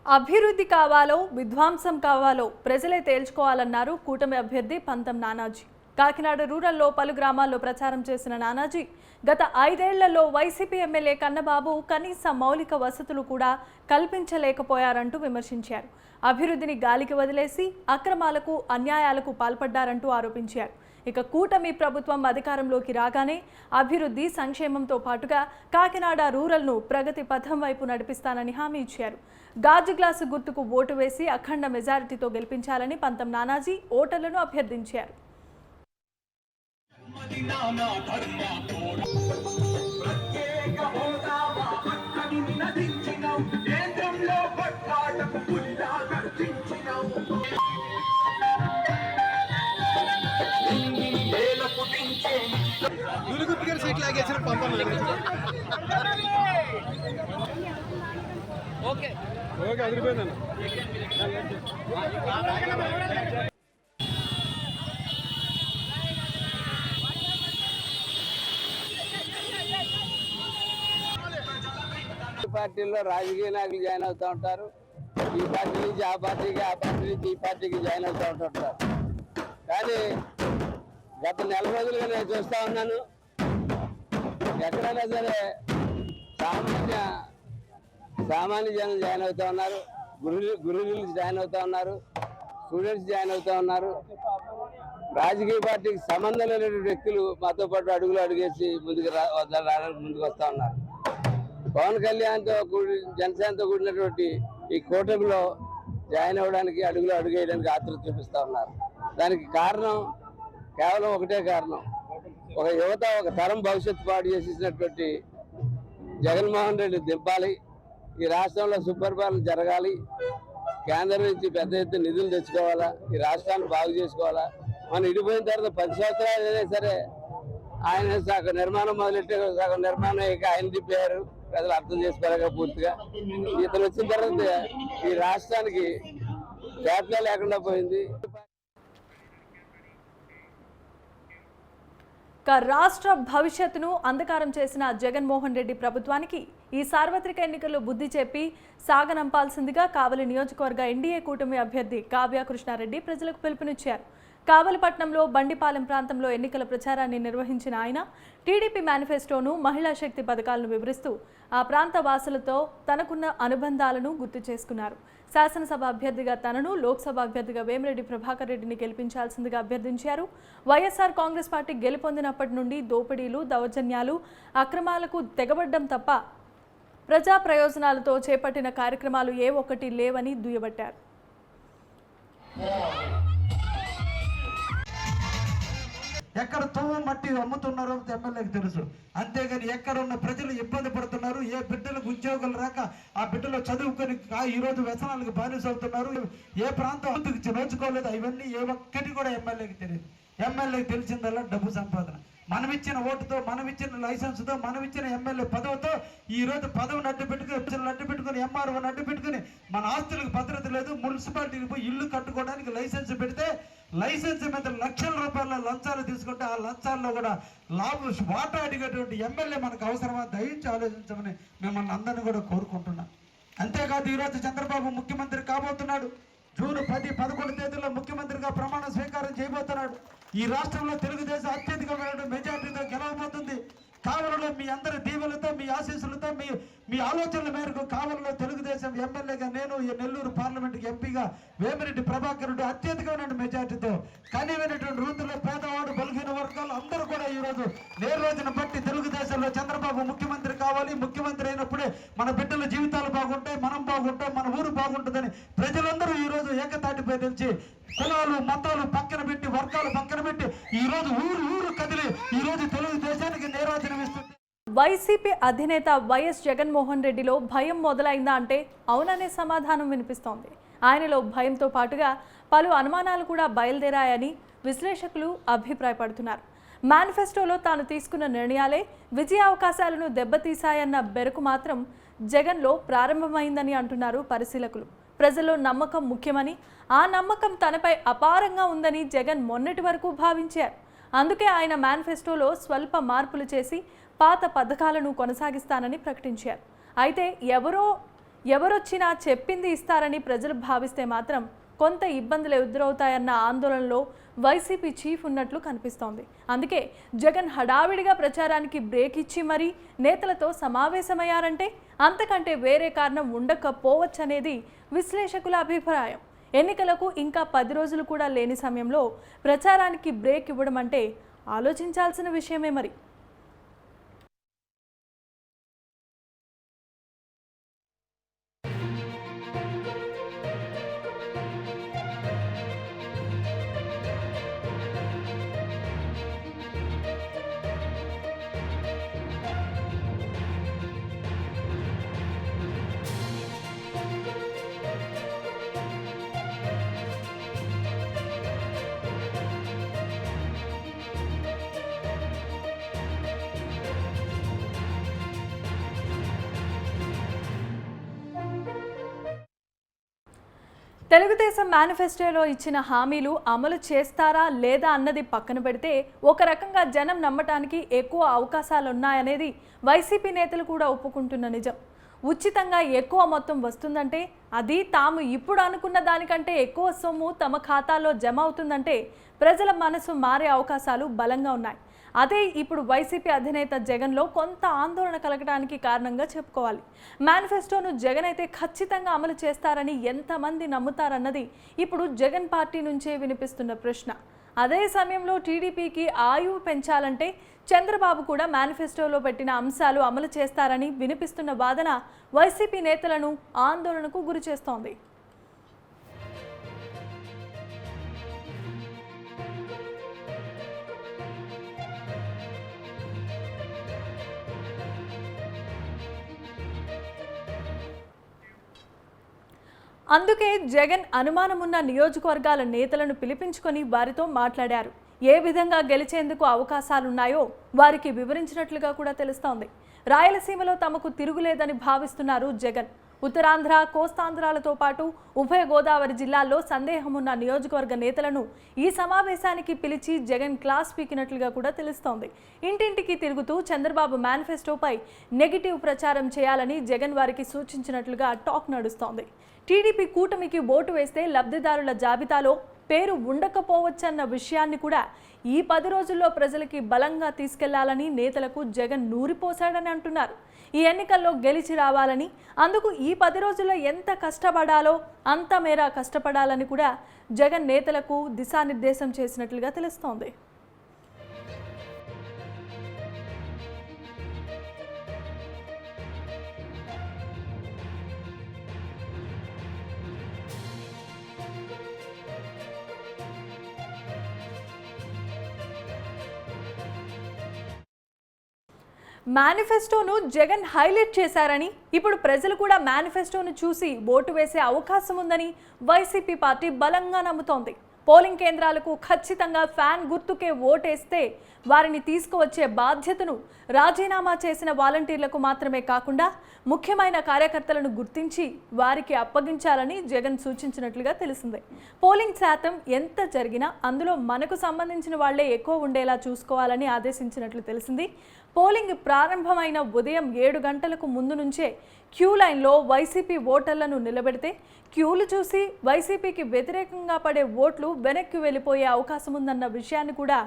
అభివృద్ధి కావాలో విధ్వంసం కావాలో ప్రజలే తేల్చుకోవాలన్నారు కూటమి అభ్యర్థి పంతం నానాజీ. కాకినాడ రూరల్లో పలు గ్రామాల్లో ప్రచారం చేసిన నానాజీ గత 5 ఏళ్లలో వైసీపీ ఎమ్మెల్యే కన్నబాబు కనీస మౌలిక వసతులు కూడా కల్పించలేకపోయారంటూ విమర్శించారు. అభివృద్ధిని గాలికి వదిలేసి అక్రమాలకు అన్యాయాలకు పాల్పడ్డారంటూ ఆరోపించారు. ఇక కూటమి ప్రభుత్వం అధికారంలోకి రాగానే అభివృద్ధి సంక్షేమంతో పాటుగా కాకినాడ రూరల్ను ప్రగతి పథం వైపు నడిపిస్తానని హామీ ఇచ్చారు. గాజు గ్లాసు గుర్తుకు ఓటు వేసి అఖండ మెజారిటీతో గెలిపించాలని పంతం నానాజీ ఓటర్లను అభ్యర్థించారు. పార్టీల్లో రాజకీయ నాయకులు జాయిన్ అవుతూ ఉంటారు. ఈ పార్టీ నుంచి ఆ పార్టీకి, ఆ పార్టీ నుంచి ఈ పార్టీకి జాయిన్ అవుతూ ఉంటుంటారు. కానీ గత 4 రోజులుగా నేను చూస్తూ ఉన్నాను, ఎక్కడైనా సరే సామాన్య జనం జాయిన్ అవుతూ ఉన్నారు, గురువులు జాయిన్ అవుతూ ఉన్నారు, స్టూడెంట్స్ జాయిన్ అవుతూ ఉన్నారు. రాజకీయ పార్టీకి సంబంధం లేనటువంటి వ్యక్తులు మాతో పాటు అడుగులు అడుగేసి ముందుకు వస్తూ ఉన్నారు. పవన్ కళ్యాణ్తో జనసేనతో కూడినటువంటి ఈ కూటమిలో జాయిన్ అవ్వడానికి అడుగులు అడుగేయడానికి ఆతృత చూపిస్తూ ఉన్నారు. దానికి కారణం కేవలం ఒకటే కారణం, ఒక యువత ఒక తరం భవిష్యత్తు పాటు చేసేసినటువంటి జగన్మోహన్ రెడ్డి దింపాలి, ఈ రాష్ట్రంలో సుపరిపాలన జరగాలి, కేంద్రం నుంచి పెద్ద ఎత్తున నిధులు తెచ్చుకోవాలా, ఈ రాష్ట్రాన్ని బాగు చేసుకోవాలా. మనం ఇడిపోయిన తర్వాత 10 సంవత్సరాలు అయినా సరే ఆయన సగం నిర్మాణం మొదలెట్టే సగం నిర్మాణం ఇక ఆయన తిప్పారు, ప్రజలు అర్థం చేసుకోలేక పూర్తిగా. ఇతను వచ్చిన తర్వాత ఈ రాష్ట్రానికి చేతగా లేకుండా పోయింది. రాష్ట్ర భవిష్యత్తును అంధకారం చేసిన జగన్మోహన్ రెడ్డి ప్రభుత్వానికి ఈ సార్వత్రిక ఎన్నికల్లో బుద్ధి చెప్పి సాగనంపాల్సిందిగా కావలి నియోజకవర్గ ఎన్డీఏ కూటమి అభ్యర్థి కావ్య కృష్ణారెడ్డి ప్రజలకు పిలుపునిచ్చారు. కావలిపట్నంలో బండిపాలెం ప్రాంతంలో ఎన్నికల ప్రచారాన్ని నిర్వహించిన ఆయన టీడీపీ మేనిఫెస్టోను, మహిళా శక్తి పథకాలను వివరిస్తూ ఆ ప్రాంత వాసులతో తనకున్న అనుబంధాలను గుర్తు చేసుకున్నారు. శాసనసభ అభ్యర్థిగా తనను, లోక్సభ అభ్యర్థిగా వేమిరెడ్డి ప్రభాకర్ రెడ్డిని గెలిపించాల్సిందిగా అభ్యర్థించారు. వైఎస్ఆర్ కాంగ్రెస్ పార్టీ గెలుపొందినప్పటి నుండి దోపిడీలు, దౌర్జన్యాలు, అక్రమాలకు తెగబడ్డం తప్ప ప్రజా ప్రయోజనాలతో చేపట్టిన కార్యక్రమాలు ఏ ఒక్కటి లేవని దుయ్యబట్టారు. ఎక్కడ తువ్వ మట్టి అమ్ముతున్నారో ఎమ్మెల్యేకి తెలుసు. అంతేగాని ఎక్కడ ఉన్న ప్రజలు ఇబ్బంది పడుతున్నారు, ఏ బిడ్డలకు ఉద్యోగాలు రాక ఆ బిడ్డలు చదువుకొని ఈరోజు వ్యసనాలకు బానిస అవుతున్నారు, ఏ ప్రాంతం నోచుకోలేదు, ఇవన్నీ ఏ ఒక్కటి కూడా ఎమ్మెల్యేకి తెలియదు. ఎమ్మెల్యేకి తెలిసిందల్లా డబ్బు సంపాదన. మనమిచ్చిన ఓటుతో, మనమిచ్చిన లైసెన్స్తో, మనమిచ్చిన ఎమ్మెల్యే పదవితో ఈరోజు పదవిని అడ్డు పెట్టుకుని ఎంఆర్ఓని అడ్డు పెట్టుకుని మన ఆస్తులకు భద్రత లేదు. మున్సిపాలిటీకి పోయి ఇల్లు కట్టుకోవడానికి లైసెన్స్ పెడితే లైసెన్స్ మీద లక్షల రూపాయల లంచాలు తీసుకుంటే ఆ లంచాల్లో కూడా వాటా అడిగేటువంటి ఎమ్మెల్యే మనకు అవసరమా? దయించి ఆలోచించమని మిమ్మల్ని అందరినీ కూడా కోరుకుంటున్నాం. అంతేకాదు ఈరోజు చంద్రబాబు ముఖ్యమంత్రి కాబోతున్నాడు. జూన్ 10, 11 తేదీలో ముఖ్యమంత్రిగా ప్రమాణ స్వీకారం చేయబోతున్నాడు. ఈ రాష్ట్రంలో తెలుగుదేశం అత్యధికమైన మెజార్టీతో గెలవబోతుంది. కావలిలో మీ అందరి దీవెలతో, మీ ఆశీస్సులతో, మీ ఆలోచనల మేరకు కావలిలో తెలుగుదేశం ఎమ్మెల్యేగా నేను, నెల్లూరు పార్లమెంటుకి ఎంపీగా వేమిరెడ్డి ప్రభాకర్ రెడ్డి అత్యధికమైన మెజార్టీతో కనీవైనటువంటి వృద్ధులు, పేదవాడు, బలహీన వర్గాలు అందరూ కూడా ఈరోజు నేరు రోజున బట్టి తెలుగుదేశంలో చంద్రబాబు ముఖ్యమంత్రి కావాలి, ముఖ్యమంత్రి అయినప్పుడే మన బిడ్డల జీవితాలు బాగుంటాయి, మనం బాగుంటాం, మన ఊరు బాగుంటుందని ప్రజలందరూ ఈరోజు ఏకతాటిపై తెచ్చి కులాలు, మతాలు పక్కన పెట్టి, వర్గాలు పక్కన పెట్టి ఈరోజు ఊరు కదిలి ఈరోజు తెలుగుదేశానికి నేరాజనం ఇస్తుంది. వైసీపీ అధినేత వైఎస్ జగన్మోహన్ రెడ్డిలో భయం మొదలైందా అంటే అవుననే సమాధానం వినిపిస్తోంది. ఆయనలో భయంతో పాటుగా పలు అనుమానాలు కూడా బయలుదేరాయని విశ్లేషకులు అభిప్రాయపడుతున్నారు. మేనిఫెస్టోలో తాను తీసుకున్న నిర్ణయాలే విజయ అవకాశాలను దెబ్బతీశాయన్న బెరుకు మాత్రం జగన్లో ప్రారంభమైందని అంటున్నారు పరిశీలకులు. ప్రజల్లో నమ్మకం ముఖ్యమని, ఆ నమ్మకం తనపై అపారంగా ఉందని జగన్ మొన్నటి వరకు భావించారు. అందుకే ఆయన మేనిఫెస్టోలో స్వల్ప మార్పులు చేసి పాత పథకాలను కొనసాగిస్తానని ప్రకటించారు. అయితే ఎవరొచ్చినా చెప్పింది ఇస్తారని ప్రజలు భావిస్తే మాత్రం కొంత ఇబ్బందులు ఎదురవుతాయన్న ఆందోళనలో వైసీపీ చీఫ్ ఉన్నట్లు కనిపిస్తోంది. అందుకే జగన్ హడావిడిగా ప్రచారానికి బ్రేక్ ఇచ్చి మరీ నేతలతో సమావేశమయ్యారంటే అంతకంటే వేరే కారణం ఉండకపోవచ్చనేది విశ్లేషకుల అభిప్రాయం. ఎన్నికలకు ఇంకా 10 రోజులు కూడా లేని సమయంలో ప్రచారానికి బ్రేక్ ఇవ్వడం అంటే ఆలోచించాల్సిన విషయమే మరి. తెలుగుదేశం మేనిఫెస్టోలో ఇచ్చిన హామీలు అమలు చేస్తారా లేదా అన్నది పక్కన పెడితే ఒక రకంగా జనం నమ్మటానికి ఎక్కువ అవకాశాలున్నాయనేది వైసీపీ నేతలు కూడా ఒప్పుకుంటున్న నిజం. ఉచితంగా ఎక్కువ మొత్తం వస్తుందంటే, అది తాము ఇప్పుడు అనుకున్న దానికంటే ఎక్కువ సొమ్ము తమ ఖాతాలో జమ అవుతుందంటే ప్రజల మనసు మారే అవకాశాలు బలంగా ఉన్నాయి. అదే ఇప్పుడు వైసీపీ అధినేత జగన్లో కొంత ఆందోళన కలగడానికి కారణంగా చెప్పుకోవాలి. మేనిఫెస్టోను జగన్ అయితే ఖచ్చితంగా అమలు చేస్తారని ఎంతమంది నమ్ముతారన్నది ఇప్పుడు జగన్ పార్టీ నుంచే వినిపిస్తున్న ప్రశ్న. అదే సమయంలో టీడీపీకి ఆయువు పెంచాలంటే చంద్రబాబు కూడా మేనిఫెస్టోలో పెట్టిన అంశాలు అమలు చేస్తారని వినిపిస్తున్న వాదన వైసీపీ నేతలను ఆందోళనకు గురిచేస్తోంది. అందుకే జగన్ అనుమానమున్న నియోజకవర్గాల నేతలను పిలిపించుకొని వారితో మాట్లాడారు. ఏ విధంగా గెలిచేందుకు అవకాశాలున్నాయో వారికి వివరించినట్లుగా కూడా తెలుస్తోంది. రాయలసీమలో తమకు తిరుగులేదని భావిస్తున్నారు జగన్. ఉత్తరాంధ్ర, కోస్తాంధ్రాలతో పాటు ఉభయ గోదావరి జిల్లాల్లో సందేహమున్న నియోజకవర్గ నేతలను ఈ సమావేశానికి పిలిచి జగన్ క్లాస్ పీకినట్లుగా కూడా తెలుస్తోంది. ఇంటింటికి తిరుగుతూ చంద్రబాబు మేనిఫెస్టోపై నెగిటివ్ ప్రచారం చేయాలని జగన్ వారికి సూచించినట్లుగా టాక్ నడుస్తోంది. టీడీపీ కూటమికి ఓటు వేస్తే లబ్ధిదారుల జాబితాలో పేరు ఉండకపోవచ్చన్న విషయాన్ని కూడా ఈ 10 రోజుల్లో ప్రజలకి బలంగా తీసుకెళ్లాలని నేతలకు జగన్ నూరిపోశాడని అంటున్నారు. ఈ ఎన్నికల్లో గెలిచి రావాలని, అందుకు ఈ 10 రోజుల్లో ఎంత కష్టపడాలో అంత మేర కష్టపడాలని కూడా జగన్ నేతలకు దిశానిర్దేశం చేసినట్లుగా తెలుస్తోంది. మేనిఫెస్టోను జగన్ హైలైట్ చేశారని, ఇప్పుడు ప్రజలు కూడా మేనిఫెస్టోను చూసి ఓటు వేసే అవకాశం ఉందని వైసీపీ పార్టీ బలంగా నమ్ముతోంది. పోలింగ్ కేంద్రాలకు ఖచ్చితంగా ఫ్యాన్ గుర్తుకే ఓటేస్తే వారిని తీసుకువచ్చే బాధ్యతను రాజీనామా చేసిన వాలంటీర్లకు మాత్రమే కాకుండా ముఖ్యమైన కార్యకర్తలను గుర్తించి వారికి అప్పగించాలని జగన్ సూచించినట్లుగా తెలిసింది. పోలింగ్ శాతం ఎంత జరిగినా అందులో మనకు సంబంధించిన వాళ్లే ఎక్కువ ఉండేలా చూసుకోవాలని ఆదేశించినట్లు తెలిసింది. పోలింగ్ ప్రారంభమైన ఉదయం 7 గంటలకు ముందు నుంచే క్యూ లైన్లో వైసీపీ ఓటర్లను నిలబెడితే క్యూలు చూసి వైసీపీకి వ్యతిరేకంగా పడే ఓట్లు వెనక్కి వెళ్ళిపోయే అవకాశం ఉందన్న విషయాన్ని కూడా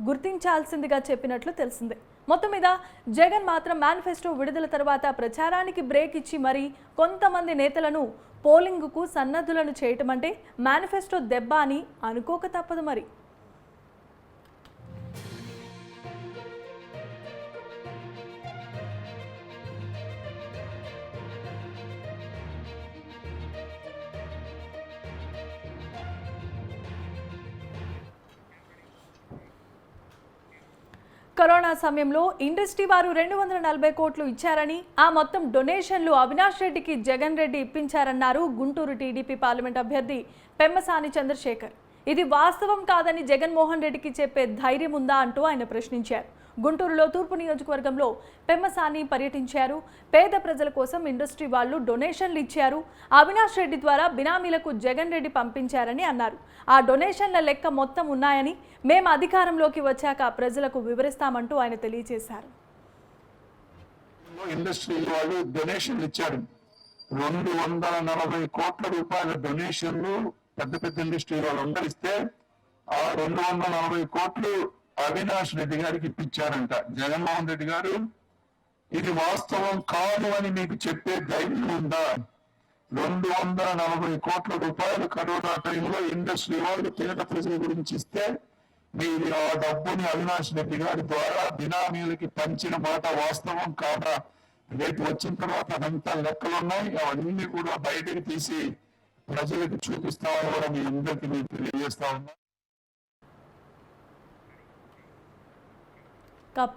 గుర్తించాల్సిందిగా చెప్పినట్లు తెలిసింది. మొత్తం మీద జగన్ మాత్రం మేనిఫెస్టో విడుదల తర్వాత ప్రచారానికి బ్రేక్ ఇచ్చి మరీ కొంతమంది నేతలను పోలింగ్కు సన్నద్ధులను చేయటం అంటే మేనిఫెస్టో దెబ్బ అని అనుకోక తప్పదు మరి. కరోనా సమయంలో ఇండస్ట్రీ వారు 240 కోట్లు ఇచ్చారని, ఆ మొత్తం డొనేషన్లు అవినాష్ రెడ్డికి జగన్ రెడ్డి ఇప్పించారన్నారు గుంటూరు టీడీపీ పార్లమెంట్ అభ్యర్థి పెమ్మసాని చంద్రశేఖర్. ఇది వాస్తవం కాదని జగన్మోహన్ రెడ్డికి చెప్పే ధైర్యం ఉందా అంటూ ఆయన ప్రశ్నించారు. గుంటూరులో తూర్పు నియోజకవర్గంలో పెమ్మసాని పర్యటించారు. పేద ప్రజల కోసం ఇండస్ట్రీ వాళ్ళు డొనేషన్లు ఇచ్చారు. అవినాష్ రెడ్డి ద్వారా బినామీలకు జగన్ రెడ్డి పంపించారని అన్నారు. ఆ డొనేషన్ల లెక్క మొత్తం ఉన్నాయని, మేము అధికారంలోకి వచ్చాక ప్రజలకు వివరిస్తామంటూ ఆయన తెలియజేశారు. ఇండస్ట్రీ వాళ్ళు డొనేషన్లు ఇచ్చారు. 240 కోట్ల రూపాయల డొనేషన్లు పెద్ద పెద్ద ఇండస్ట్రీ వాళ్ళు అందరిస్తే ఆ 240 కోట్లు అవినాష్ రెడ్డి గారికి ఇప్పించారంట. జగన్మోహన్ రెడ్డి గారు ఇది వాస్తవం కాదు అని మీకు చెప్పే ధైర్యం ఉందా? 240 కోట్ల రూపాయలు కరోనా టైంలో ఇండస్ట్రీ వాళ్ళు పేద ప్రజల గురించి ఇస్తే మీరు ఆ డబ్బుని అవినాష్ రెడ్డి గారి ద్వారా బినామీలకి పంచిన మాట వాస్తవం కాదా? రేపు వచ్చిన తర్వాత అదంతా లెక్కలు ఉన్నాయి, అవన్నీ కూడా బయటకు తీసి ప్రజలకు చూపిస్తామని కూడా మీ అందరికీ నేను తెలియజేస్తా ఉన్నా.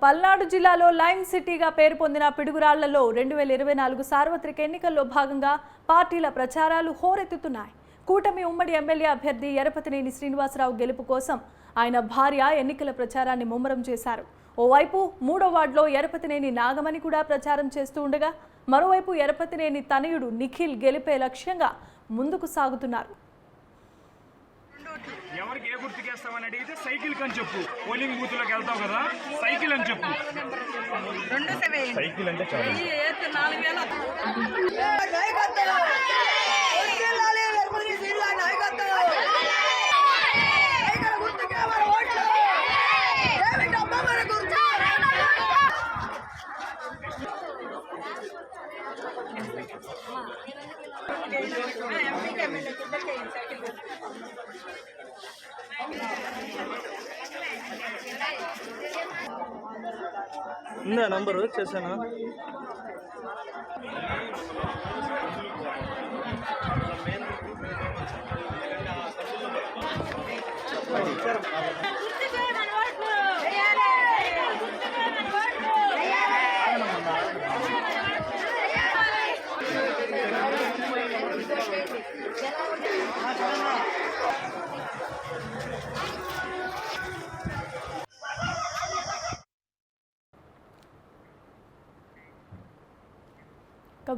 పల్నాడు జిల్లాలో లైమ్ సిటీగా పేరు పొందిన పిడుగురాళ్లలో 2024 సార్వత్రిక ఎన్నికల్లో భాగంగా పార్టీల ప్రచారాలు హోరెత్తుతున్నాయి. కూటమి ఉమ్మడి ఎమ్మెల్యే అభ్యర్థి ఎరపతినేని శ్రీనివాసరావు గెలుపు కోసం ఆయన భార్య ఎన్నికల ప్రచారాన్ని ముమ్మరం చేశారు. ఓవైపు 3వ వార్డులో ఎరపతినేని నాగమణి కూడా ప్రచారం చేస్తూ ఉండగా, మరోవైపు ఎరపతినేని తనయుడు నిఖిల్ గెలిపే లక్ష్యంగా ముందుకు సాగుతున్నారు. ఎవరికి ఏ గుర్తుకేస్తామని అడిగితే సైకిల్ అని చెప్పు. పోలింగ్ బూత్ లోకి వెళ్తావు కదా, సైకిల్ అని చెప్పు. సైకిల్ అంటే ఉందా నంబరు చేశాను.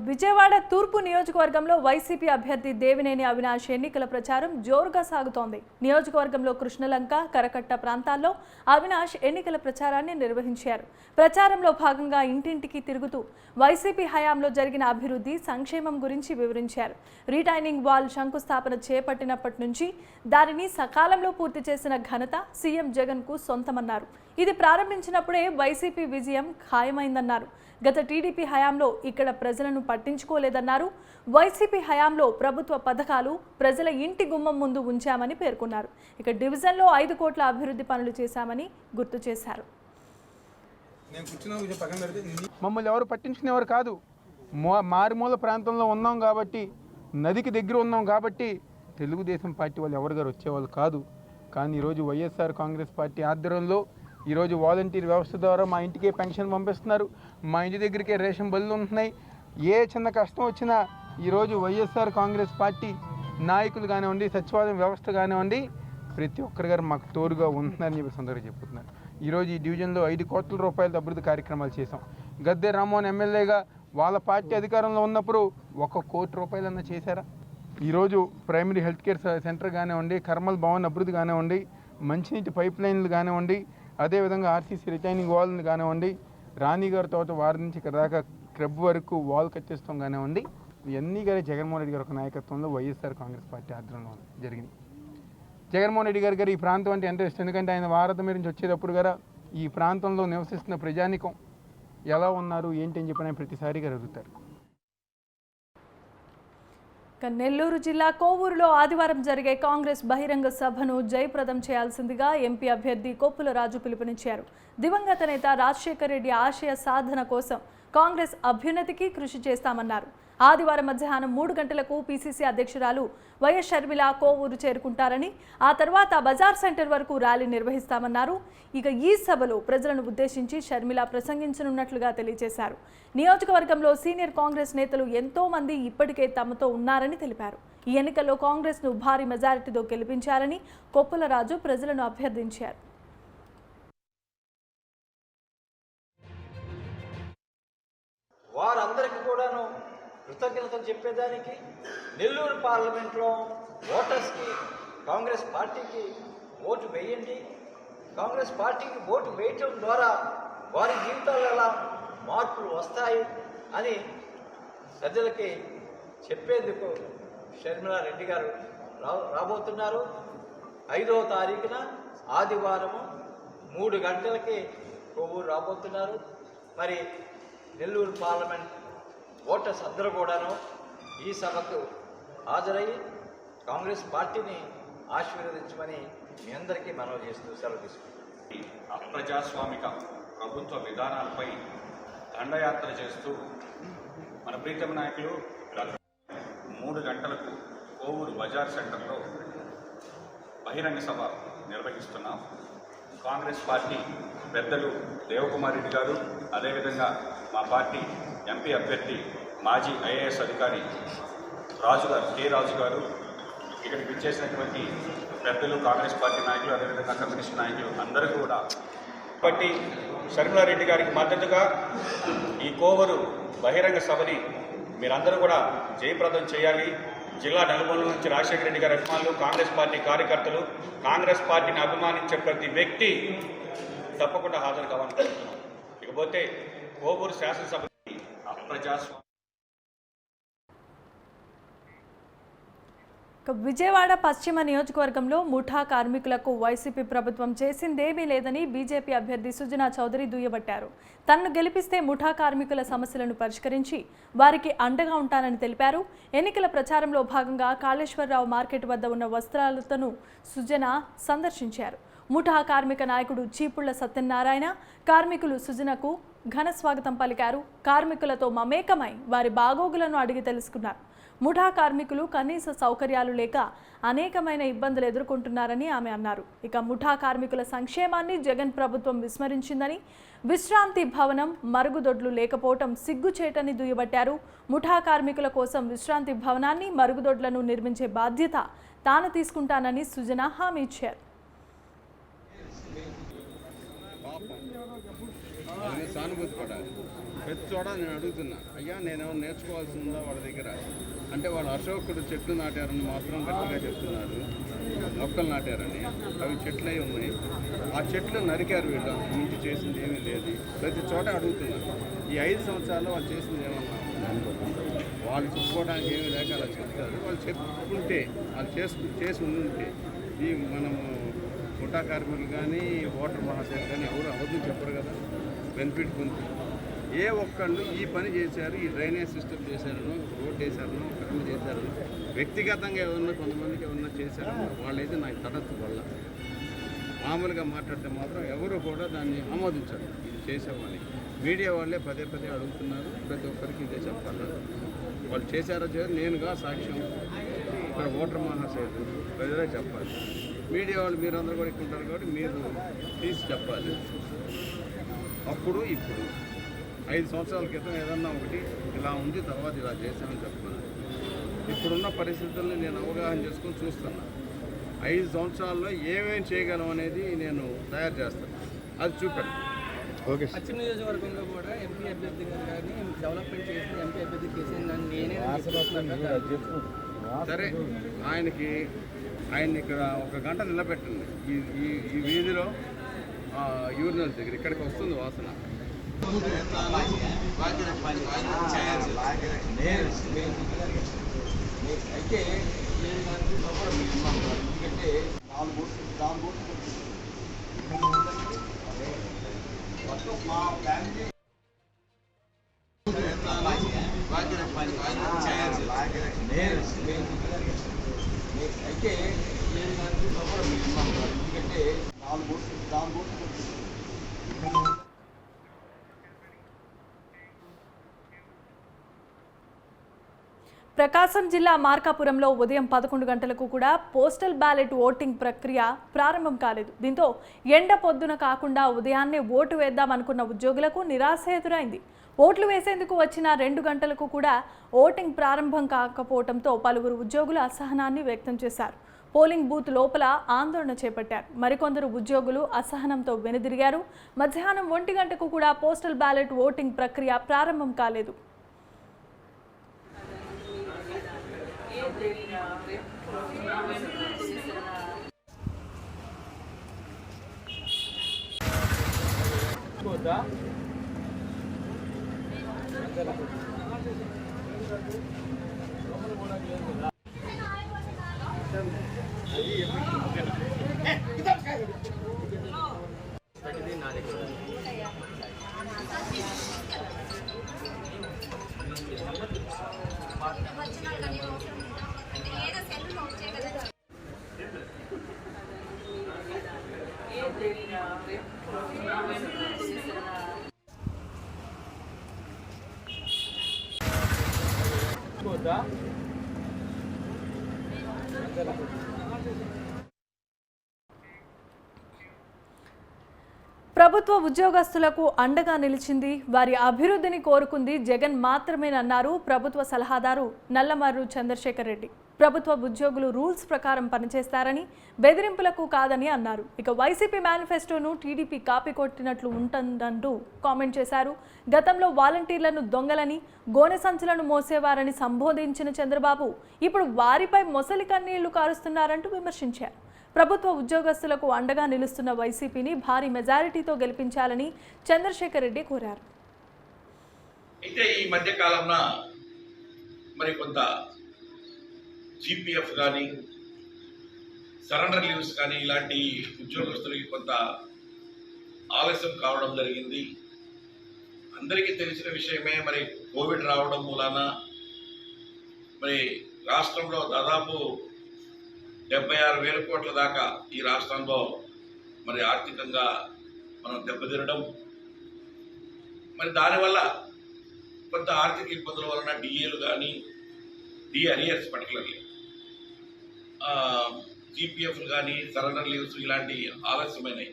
విజయవాడ తూర్పు నియోజకవర్గంలో వైసీపీ అభ్యర్థి దేవినేని అవినాష్ ఎన్నికల ప్రచారం జోరుగా సాగుతోంది. నియోజకవర్గంలో కృష్ణలంక, కరకట్ట ప్రాంతాల్లో అవినాష్ ఎన్నికల ప్రచారాన్ని నిర్వహించారు. ప్రచారంలో భాగంగా ఇంటింటికి తిరుగుతూ వైసీపీ హయాంలో జరిగిన అభివృద్ధి, సంక్షేమం గురించి వివరించారు. రిటైనింగ్ వాల్ శంకుస్థాపన చేపట్టినప్పటి నుంచి దానిని సకాలంలో పూర్తి చేసిన ఘనత సీఎం జగన్కు సొంతమన్నారు. ఇది ప్రారంభించినప్పుడే వైసీపీ విజయం ఖాయమైందన్నారు. గత టీడీపీ హయాంలో ఇక్కడ ప్రజలను పట్టించుకోలేదన్నారు. వైసీపీ హయాంలో ప్రభుత్వ పథకాలు ప్రజల ఇంటి గుమ్మం ముందు ఉంచామని పేర్కొన్నారు. ఇక డివిజన్లో 5 కోట్ల అభివృద్ధి పనులు చేశామని గుర్తు చేశారు. మమ్మల్ని ఎవరు పట్టించుకునేవారు కాదు. మారుమూల ప్రాంతంలో ఉన్నాం కాబట్టి, నదికి దగ్గర ఉన్నాం కాబట్టి తెలుగుదేశం పార్టీ వాళ్ళు ఎవరు గారు వచ్చేవాళ్ళు కాదు. కానీ ఈరోజు వైఎస్ఆర్ కాంగ్రెస్ పార్టీ ఆధ్వర్యంలో ఈరోజు వాలంటీర్ వ్యవస్థ ద్వారా మా ఇంటికే పెన్షన్ పంపిస్తున్నారు. మా ఇంటి దగ్గరికే రేషన్ బళ్ళు ఉంటున్నాయి. ఏ చిన్న కష్టం వచ్చినా ఈరోజు వైఎస్ఆర్ కాంగ్రెస్ పార్టీ నాయకులు కానివ్వండి, సచివాలయం వ్యవస్థ కానివ్వండి, ప్రతి ఒక్కరి గారు మాకు తోడుగా ఉంటున్నారని చెప్పి సందర్భంగా చెప్తున్నారు. ఈరోజు ఈ డివిజన్లో 5 కోట్ల రూపాయల అభివృద్ధి కార్యక్రమాలు చేశాం. గద్దె రామ్మోహన్ ఎమ్మెల్యేగా వాళ్ళ పార్టీ అధికారంలో ఉన్నప్పుడు 1 కోటి రూపాయలన్నా చేశారా? ఈరోజు ప్రైమరీ హెల్త్ కేర్ సెంటర్ కానివ్వండి, కర్మల్ భవన్ అభివృద్ధి కానివ్వండి, మంచినీటి పైప్ లైన్లు కానివ్వండి, అదేవిధంగా ఆర్సీసీ రిటైనింగ్ వాల్ని కానివ్వండి, రాణిగారి తోట వారి నుంచి ఇక్కడ దాకా క్లబ్ వరకు వాల్ కట్టేస్తాం కానివ్వండి, ఇవన్నీ గారి జగన్మోహన్ రెడ్డి గారి ఒక నాయకత్వంలో వైఎస్ఆర్ కాంగ్రెస్ పార్టీ ఆధ్వర్యంలో జరిగింది. జగన్మోహన్ రెడ్డి గారు ఈ ప్రాంతం అంటే ఎంత ఇష్టం. ఎందుకంటే ఆయన భారత మీద నుంచి వచ్చేటప్పుడు గారు ఈ ప్రాంతంలో నివసిస్తున్న ప్రజానికం ఎలా ఉన్నారు ఏంటి అని చెప్పి ఆయన ప్రతిసారిగా అడుగుతారు. నెల్లూరు జిల్లా కోవూరులో ఆదివారం జరిగే కాంగ్రెస్ బహిరంగ సభను జయప్రదం చేయాల్సిందిగా ఎంపీ అభ్యర్థి కొప్పుల రాజు పిలుపునిచ్చారు. దివంగత నేత రాజశేఖర్ రెడ్డి ఆశయ సాధన కోసం కాంగ్రెస్ అభ్యున్నతికి కృషి చేస్తామన్నారు. ఆదివారం మధ్యాహ్నం 3 గంటలకు పీసీసీ అధ్యక్షురాలు వైఎస్ షర్మిల కోవూరు చేరుకుంటారని, ఆ తర్వాత బజార్ సెంటర్ వరకు ర్యాలీ నిర్వహిస్తామన్నారు. ఇక ఈ సభలో ప్రజలను ఉద్దేశించి షర్మిల ప్రసంగించనున్నట్లుగా తెలియజేశారు. నియోజకవర్గంలో సీనియర్ కాంగ్రెస్ నేతలు ఎంతో మంది ఇప్పటికే తమతో ఉన్నారని తెలిపారు. ఈ ఎన్నికల్లో కాంగ్రెస్ను భారీ మెజారిటీతో గెలిపించాలని కొప్పుల రాజు ప్రజలను అభ్యర్థించారు. వారందరికీ కూడాను కృతజ్ఞతలు చెప్పేదానికి నెల్లూరు పార్లమెంట్లో ఓటర్స్కి కాంగ్రెస్ పార్టీకి ఓటు వేయండి, కాంగ్రెస్ పార్టీకి ఓటు వేయటం ద్వారా వారి జీవితాల్లో ఎలా మార్పులు వస్తాయి అని ప్రజలకి చెప్పేందుకు షర్మిలా రెడ్డి గారు రాబోతున్నారు. 5వ తారీఖున ఆదివారము 3 గంటలకి కొవ్వూరు రాబోతున్నారు. మరి నెల్లూరు పార్లమెంట్ ఓటర్స్ అందరూ కూడాను ఈ సభకు హాజరయ్యి కాంగ్రెస్ పార్టీని ఆశీర్వదించమని మీ అందరికీ మనవి చేస్తూ సెలవు తీసుకుంటాం. అప్రజాస్వామిక ప్రభుత్వ విధానాలపై దండయాత్ర చేస్తూ మన ప్రీతమ నాయకులు 3 గంటలకు కోవూరు బజార్ సెంటర్లో బహిరంగ సభ నిర్వహిస్తున్నాం. కాంగ్రెస్ పార్టీ పెద్దలు దేవకుమార్ రెడ్డి గారు, అదేవిధంగా మా పార్టీ ఎంపీ అభ్యర్థి మాజీ ఐఏఎస్ అధికారి రాజు గారు, కె రాజు గారు, ఇక్కడికి విచ్చేసినటువంటి పెద్దలు కాంగ్రెస్ పార్టీ నాయకులు, అదేవిధంగా కమ్యూనిస్ట్ నాయకులు అందరూ కూడా పార్టీ షర్మిలారెడ్డి గారికి మద్దతుగా ఈ కోవూరు బహిరంగ సభని మీరందరూ కూడా జయప్రదం చేయాలి. జిల్లా నలుమూలల నుంచి రాజశేఖర రెడ్డి గారి అభిమానులు, కాంగ్రెస్ పార్టీ కార్యకర్తలు, కాంగ్రెస్ పార్టీని అభిమానించే ప్రతి వ్యక్తి తప్పకుండా హాజరు కావాలనుకుంటున్నాం. ఇకపోతే కోవూరు శాసనసభ అప్రజాస్వామ్య విజయవాడ పశ్చిమ నియోజకవర్గంలో ముఠా కార్మికులకు వైసీపీ ప్రభుత్వం చేసిందేమీ లేదని బీజేపీ అభ్యర్థి సుజనా చౌదరి దుయ్యబట్టారు. తనను గెలిపిస్తే ముఠా కార్మికుల సమస్యలను పరిష్కరించి వారికి అండగా ఉంటానని తెలిపారు. ఎన్నికల ప్రచారంలో భాగంగా కాళేశ్వరరావు మార్కెట్ వద్ద ఉన్న వస్త్రాలతను సుజనా సందర్శించారు. ముఠా కార్మిక నాయకుడు చీపుళ్ల సత్యనారాయణ కార్మికులు సుజనకు ఘన స్వాగతం పలికారు. కార్మికులతో మమేకమై వారి బాగోగులను అడిగి తెలుసుకున్నారు. ముఠా కార్మికులు కనీస సౌకర్యాలు లేక అనేకమైన ఇబ్బందులు ఎదుర్కొంటున్నారని ఆమె అన్నారు. ఇక ముఠా కార్మికుల సంక్షేమాన్ని జగన్ ప్రభుత్వం విస్మరించిందని, విశ్రాంతి భవనం, మరుగుదొడ్లు లేకపోవటం సిగ్గుచేటని దుయ్యబట్టారు. ముఠా కార్మికుల కోసం విశ్రాంతి భవనాన్ని, మరుగుదొడ్లను నిర్మించే బాధ్యత తాను తీసుకుంటానని సుజన హామీ ఇచ్చారు. సానుభూతి పడాలి. ప్రతి చోట నేను అడుగుతున్నా, అయ్యా నేనేమో నేర్చుకోవాల్సి ఉందా వాళ్ళ దగ్గర అంటే వాళ్ళు అశోకుడు చెట్లు నాటారని మాత్రం గట్టిగా చెప్తున్నారు, మొక్కలు నాటారని. అవి చెట్లు అయి ఉన్నాయి, ఆ చెట్లు నరికారు వీళ్ళు, ఇంటి చేసింది ఏమీ లేదు. ప్రతి చోట అడుగుతున్నారు. ఈ 5 సంవత్సరాల్లో వాళ్ళు చేసింది ఏమన్నా వాళ్ళు చెప్పుకోవడానికి ఏమీ లేక అలా చెప్తారు. వాళ్ళు చెప్పుకుంటే వాళ్ళు చేసి ఉంటే ఈ మనము ముఠా కార్మికులు కానీ ఓటర్ మహాశయులు కానీ ఎవరు అవద్దు చెప్పరు కదా. బెనిఫిట్ పొంది ఏ ఒక్కళ్ళు ఈ పని చేశారు, ఈ డ్రైనేజ్ సిస్టమ్ చేశారనో, రోడ్ వేశారనో, కరెంట్ చేశారనో, వ్యక్తిగతంగా ఏమన్నా కొంతమందికి ఏమన్నా చేశారనో వాళ్ళైతే నాకు తటస్థు వల్ల మామూలుగా మాట్లాడితే మాత్రం ఎవరు కూడా దాన్ని ఆమోదించరు. ఇది చేసామని మీడియా వాళ్ళే పదే అడుగుతున్నారు. ప్రతి ఒక్కరికి ఇదే చెప్పాలి. వాళ్ళు చేశారో నేనుగా సాక్ష్యం, ఇక్కడ ఓటర్ మహాశయులు ప్రజలే చెప్పాలి. మీడియా వాళ్ళు మీరందరూ కూడా ఇక్కడ ఉంటారు కాబట్టి మీరు తీసి చెప్పాలి. అప్పుడు ఇప్పుడు 5 సంవత్సరాల క్రితం ఏదన్నా ఒకటి ఇలా ఉంది, తర్వాత ఇలా చేశామని చెప్తున్నాను. ఇప్పుడున్న పరిస్థితుల్ని నేను అవగాహన చేసుకొని చూస్తున్నా. 5 సంవత్సరాల్లో ఏమేమి చేయగలం అనేది నేను తయారు చేస్తాను, అది చూపెట్టాను. ఓకే. పశ్చిమ నియోజకవర్గంలో కూడా ఎంపీ అభ్యర్థి కానీ డెవలప్మెంట్ చేసిన ఎంపీ అభ్యర్థి చేసిన నేనే సరే, ఆయన్ని ఇక్కడ 1 గంట నిలబెట్టండి. ఈ వీధిలో యూరినల్ దగ్గర ఇక్కడికి వస్తుంది వాసన. అయితే ఎందుకంటే 4 మా ఫ్యామిలీ అయితే ఎందుకంటే 4 ప్రకాశం జిల్లా మార్కాపురంలో ఉదయం 11 గంటలకు కూడా పోస్టల్ బ్యాలెట్ ఓటింగ్ ప్రక్రియ ప్రారంభం కాలేదు. దీంతో ఎండ పొద్దున కాకుండా ఉదయాన్నే ఓటు వేద్దామనుకున్న ఉద్యోగులకు నిరాశ ఎదురైంది. ఓట్లు వేసేందుకు వచ్చిన 2 గంటలకు కూడా ఓటింగ్ ప్రారంభం కాకపోవడంతో పలువురు ఉద్యోగులు అసహనాన్ని వ్యక్తం చేశారు. పోలింగ్ బూత్ లోపల ఆందోళన చేపట్టారు. మరికొందరు ఉద్యోగులు అసహనంతో వెనుదిరిగారు. మధ్యాహ్నం 1 గంటకు కూడా పోస్టల్ బ్యాలెట్ ఓటింగ్ ప్రక్రియ ప్రారంభం కాలేదు. ప్రభుత్వ ఉద్యోగస్తులకు అండగా నిలిచింది, వారి అభివృద్ధిని కోరుకుంది జగన్ మాత్రమేనన్నారు ప్రభుత్వ సలహాదారు నల్లమర్రు చంద్రశేఖర్ రెడ్డి. ప్రభుత్వ ఉద్యోగులు రూల్స్ ప్రకారం పనిచేస్తారని, బెదిరింపులకు కాదని అన్నారు. ఇక వైసీపీ మేనిఫెస్టోను టీడీపీ కాపీ కొట్టినట్లు ఉంటుందంటూ కామెంట్ చేశారు. గతంలో వాలంటీర్లను దొంగలని, గోనె సంచులను మోసేవారని సంబోధించిన చంద్రబాబు ఇప్పుడు వారిపై మొసలి కన్నీళ్లు కారుస్తున్నారంటూ విమర్శించారు. ప్రభుత్వ ఉద్యోగస్తులకు అండగా నిలుస్తున్న వైసీపీని భారీ మెజారిటీతో గెలిపించాలని చంద్రశేఖర్ రెడ్డి కోరారు. అయితే ఈ మధ్య కాలంలో మరి కొంత జీపీఎఫ్ కానీ, సరెండర్ లీవ్స్ కానీ ఇలాంటి ఉద్యోగస్తులకి కొంత ఆలస్యం కావడం జరిగింది. అందరికీ తెలిసిన విషయమే. మరి కోవిడ్ రావడం మూలాన మరి రాష్ట్రంలో దాదాపు 76,000 కోట్ల దాకా ఈ రాష్ట్రంలో మరి ఆర్థికంగా మనం దెబ్బతినడం, మరి దానివల్ల కొంత ఆర్థిక ఇబ్బందుల వలన డిఏలు కానీ, అరియర్స్ పర్టికులర్లీ జీపీఎఫ్లు కానీ, సరెండర్ లీవ్స్ ఇలాంటి ఆలస్యమైనవి.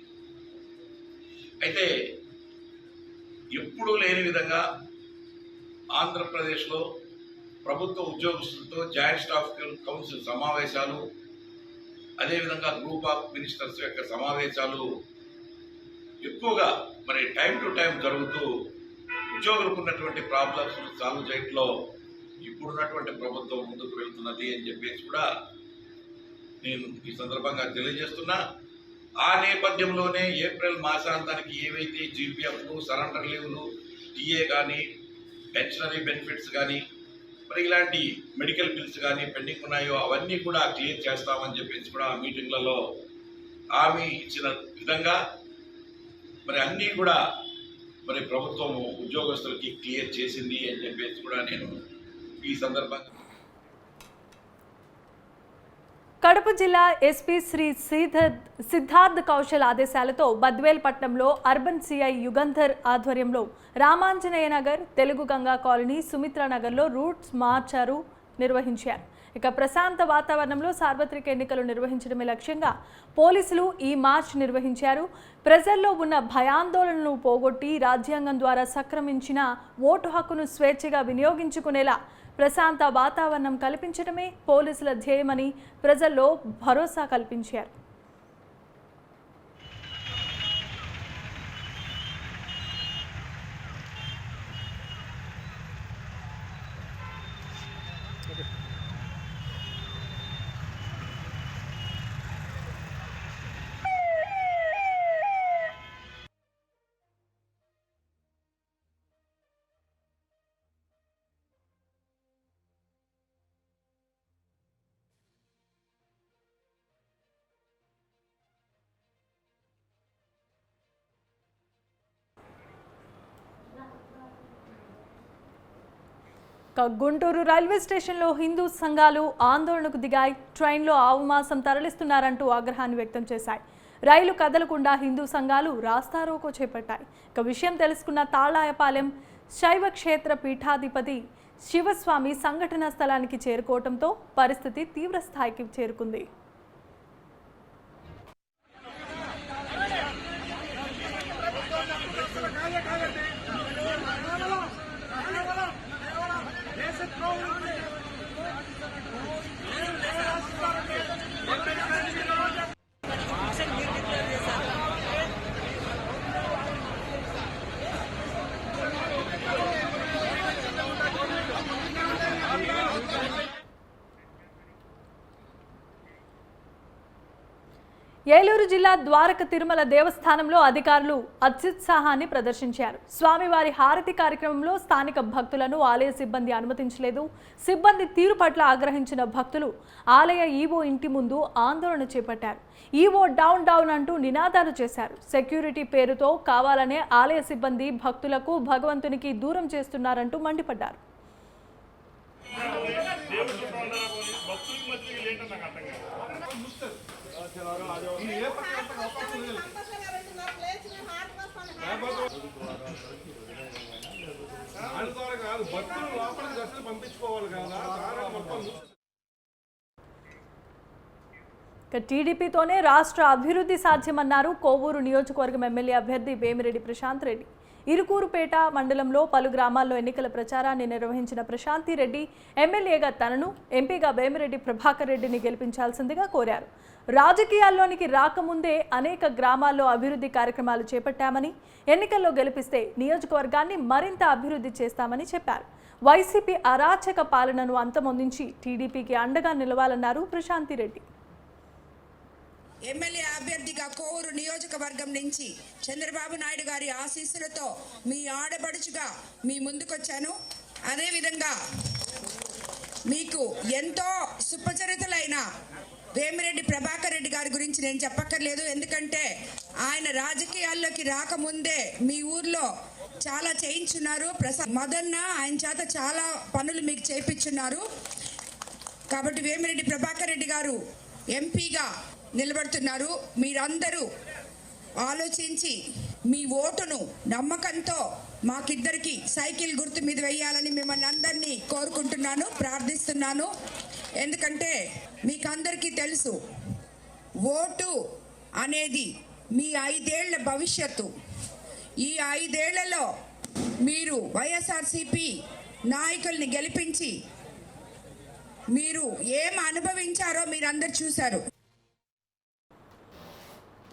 అయితే ఎప్పుడూ లేని విధంగా ఆంధ్రప్రదేశ్లో ప్రభుత్వ ఉద్యోగస్తులతో జాయింట్ స్టాఫ్ కౌన్సిల్ సమావేశాలు, అదేవిధంగా గ్రూప్ ఆఫ్ మినిస్టర్స్ యొక్క సమావేశాలు ఎక్కువగా మరి టైం టు టైం జరుగుతూ ఉద్యోగులకు ఉన్నటువంటి ప్రాబ్లమ్స్ సాల్వ్ చేయడంలో ఇప్పుడున్నటువంటి ప్రభుత్వం ముందుకు వెళ్తున్నది అని చెప్పేసి కూడా నేను ఈ సందర్భంగా తెలియజేస్తున్నా. ఆ నేపథ్యంలోనే ఏప్రిల్ మాసాంతానికి ఏవైతే జీపీఎఫ్లు, సరెండర్ లీవ్లు, టీఏ కానీ, పెన్షనరీ బెనిఫిట్స్ కానీ, మరి ఇలాంటి మెడికల్ బిల్స్ కానీ పెండింగ్ ఉన్నాయో అవన్నీ కూడా క్లియర్ చేస్తామని చెప్పేసి కూడా మీటింగ్లలో హామీ ఇచ్చిన విధంగా మరి అన్నీ కూడా మరి ప్రభుత్వం ఉద్యోగస్తులకి క్లియర్ చేసింది అని చెప్పేసి కూడా నేను ఈ సందర్భంగా. కడప జిల్లా ఎస్పీ శ్రీ సిద్ధార్థ్ కౌశల్ ఆదేశాలతో బద్వేల్ పట్టణంలో అర్బన్ సిఐ యుగంధర్ ఆధ్వర్యంలో రామాంజనేయ నగర్, తెలుగు గంగా కాలనీ, సుమిత్రా నగర్లో రూట్స్ మార్చారు నిర్వహించారు. ఇక ప్రశాంత వాతావరణంలో సార్వత్రిక ఎన్నికలు నిర్వహించడమే లక్ష్యంగా పోలీసులు ఈ మార్చ్ నిర్వహించారు. ప్రజల్లో ఉన్న భయాందోళనను పోగొట్టి రాజ్యాంగం ద్వారా సంక్రమించిన ఓటు హక్కును స్వేచ్ఛగా వినియోగించుకునేలా ప్రశాంత వాతావరణం కల్పించడమే పోలీసుల ధ్యేయమని ప్రజల్లో భరోసా కల్పించారు. గుంటూరు రైల్వే స్టేషన్లో హిందూ సంఘాలు ఆందోళనకు దిగాయి. ట్రైన్లో ఆవు మాంసం తరలిస్తున్నారంటూ ఆగ్రహాన్ని వ్యక్తం చేశాయి. రైలు కదలకుండా హిందూ సంఘాలు రాస్తారోకో చేపట్టాయి. ఇక విషయం తెలుసుకున్న తాళాయపాలెం శైవ క్షేత్ర పీఠాధిపతి శివస్వామి సంఘటనా స్థలానికి చేరుకోవడంతో పరిస్థితి తీవ్ర స్థాయికి చేరుకుంది. ఏలూరు జిల్లా ద్వారక తిరుమల దేవస్థానంలో అధికారులు అత్యుత్సాహాన్ని ప్రదర్శించారు. స్వామివారి హారతి కార్యక్రమంలో స్థానిక భక్తులను ఆలయ సిబ్బంది అనుమతించలేదు. సిబ్బంది తీరు పట్ల ఆగ్రహించిన భక్తులు ఆలయ ఈవో ఇంటి ముందు ఆందోళన చేపట్టారు. ఈవో డౌన్ డౌన్ అంటూ నినాదాలు చేశారు. సెక్యూరిటీ పేరుతో కావాలనే ఆలయ సిబ్బంది భక్తులకు భగవంతునికి దూరం చేస్తున్నారంటూ మండిపడ్డారు. టీడీపీతోనే రాష్ట్ర అభివృద్ధి సాధ్యమన్నారు కోవూరు నియోజకవర్గం ఎమ్మెల్యే అభ్యర్థి వేమిరెడ్డి ప్రశాంత్ రెడ్డి. ఇరుకూరుపేట మండలంలో పలు గ్రామాల్లో ఎన్నికల ప్రచారాన్ని నిర్వహించిన ప్రశాంతి రెడ్డి ఎమ్మెల్యేగా తనను, ఎంపీగా వేమిరెడ్డి ప్రభాకర్ రెడ్డిని గెలిపించాల్సిందిగా కోరారు. రాజకీయాల్లోనికి రాకముందే అనేక గ్రామాల్లో అభివృద్ధి కార్యక్రమాలు చేపట్టామని, ఎన్నికల్లో గెలిపిస్తే నియోజకవర్గాన్ని మరింత అభివృద్ధి చేస్తామని చెప్పారు. వైసీపీ అరాచక పాలనను అంతమొందించి టీడీపీకి అండగా నిలవాలన్నారు ప్రశాంతి రెడ్డి. ఎమ్మెల్యే అభ్యర్థిగా కోవూరు నియోజకవర్గం నుంచి చంద్రబాబు నాయుడు గారి ఆశీస్సులతో మీ ఆడపడుచుగా మీ ముందుకొచ్చాను. అదేవిధంగా మీకు ఎంతో సుపచరితులైన వేమిరెడ్డి ప్రభాకర్ రెడ్డి గారి గురించి నేను చెప్పక్కర్లేదు. ఎందుకంటే ఆయన రాజకీయాల్లోకి రాకముందే మీ ఊర్లో చాలా చేయించున్నారు. మదన్న ఆయన చేత చాలా పనులు మీకు చేయించున్నారు. కాబట్టి వేమిరెడ్డి ప్రభాకర్ రెడ్డి గారు ఎంపీగా నిలబడుతున్నారు. మీరందరూ ఆలోచించి మీ ఓటును నమ్మకంతో మాకిద్దరికి సైకిల్ గుర్తు మీద వేయాలని మిమ్మల్ని అందరినీ కోరుకుంటున్నాను, ప్రార్థిస్తున్నాను. ఎందుకంటే మీకందరికీ తెలుసు, ఓటు అనేది మీ 5 ఏళ్ల భవిష్యత్తు. ఈ 5 ఏళ్లలో మీరు వైఎస్ఆర్సీపీ నాయకుల్ని గెలిపించి మీరు ఏం అనుభవించారో మీరందరూ చూశారు.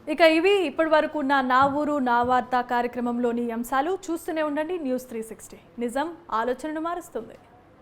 ఇక ఇవి ఇప్పటి వరకు నా ఊరు నా వార్త కార్యక్రమంలోని అంశాలు. చూస్తూనే ఉండండి న్యూస్ 360. నిజం ఆలోచనను మారుస్తుంది.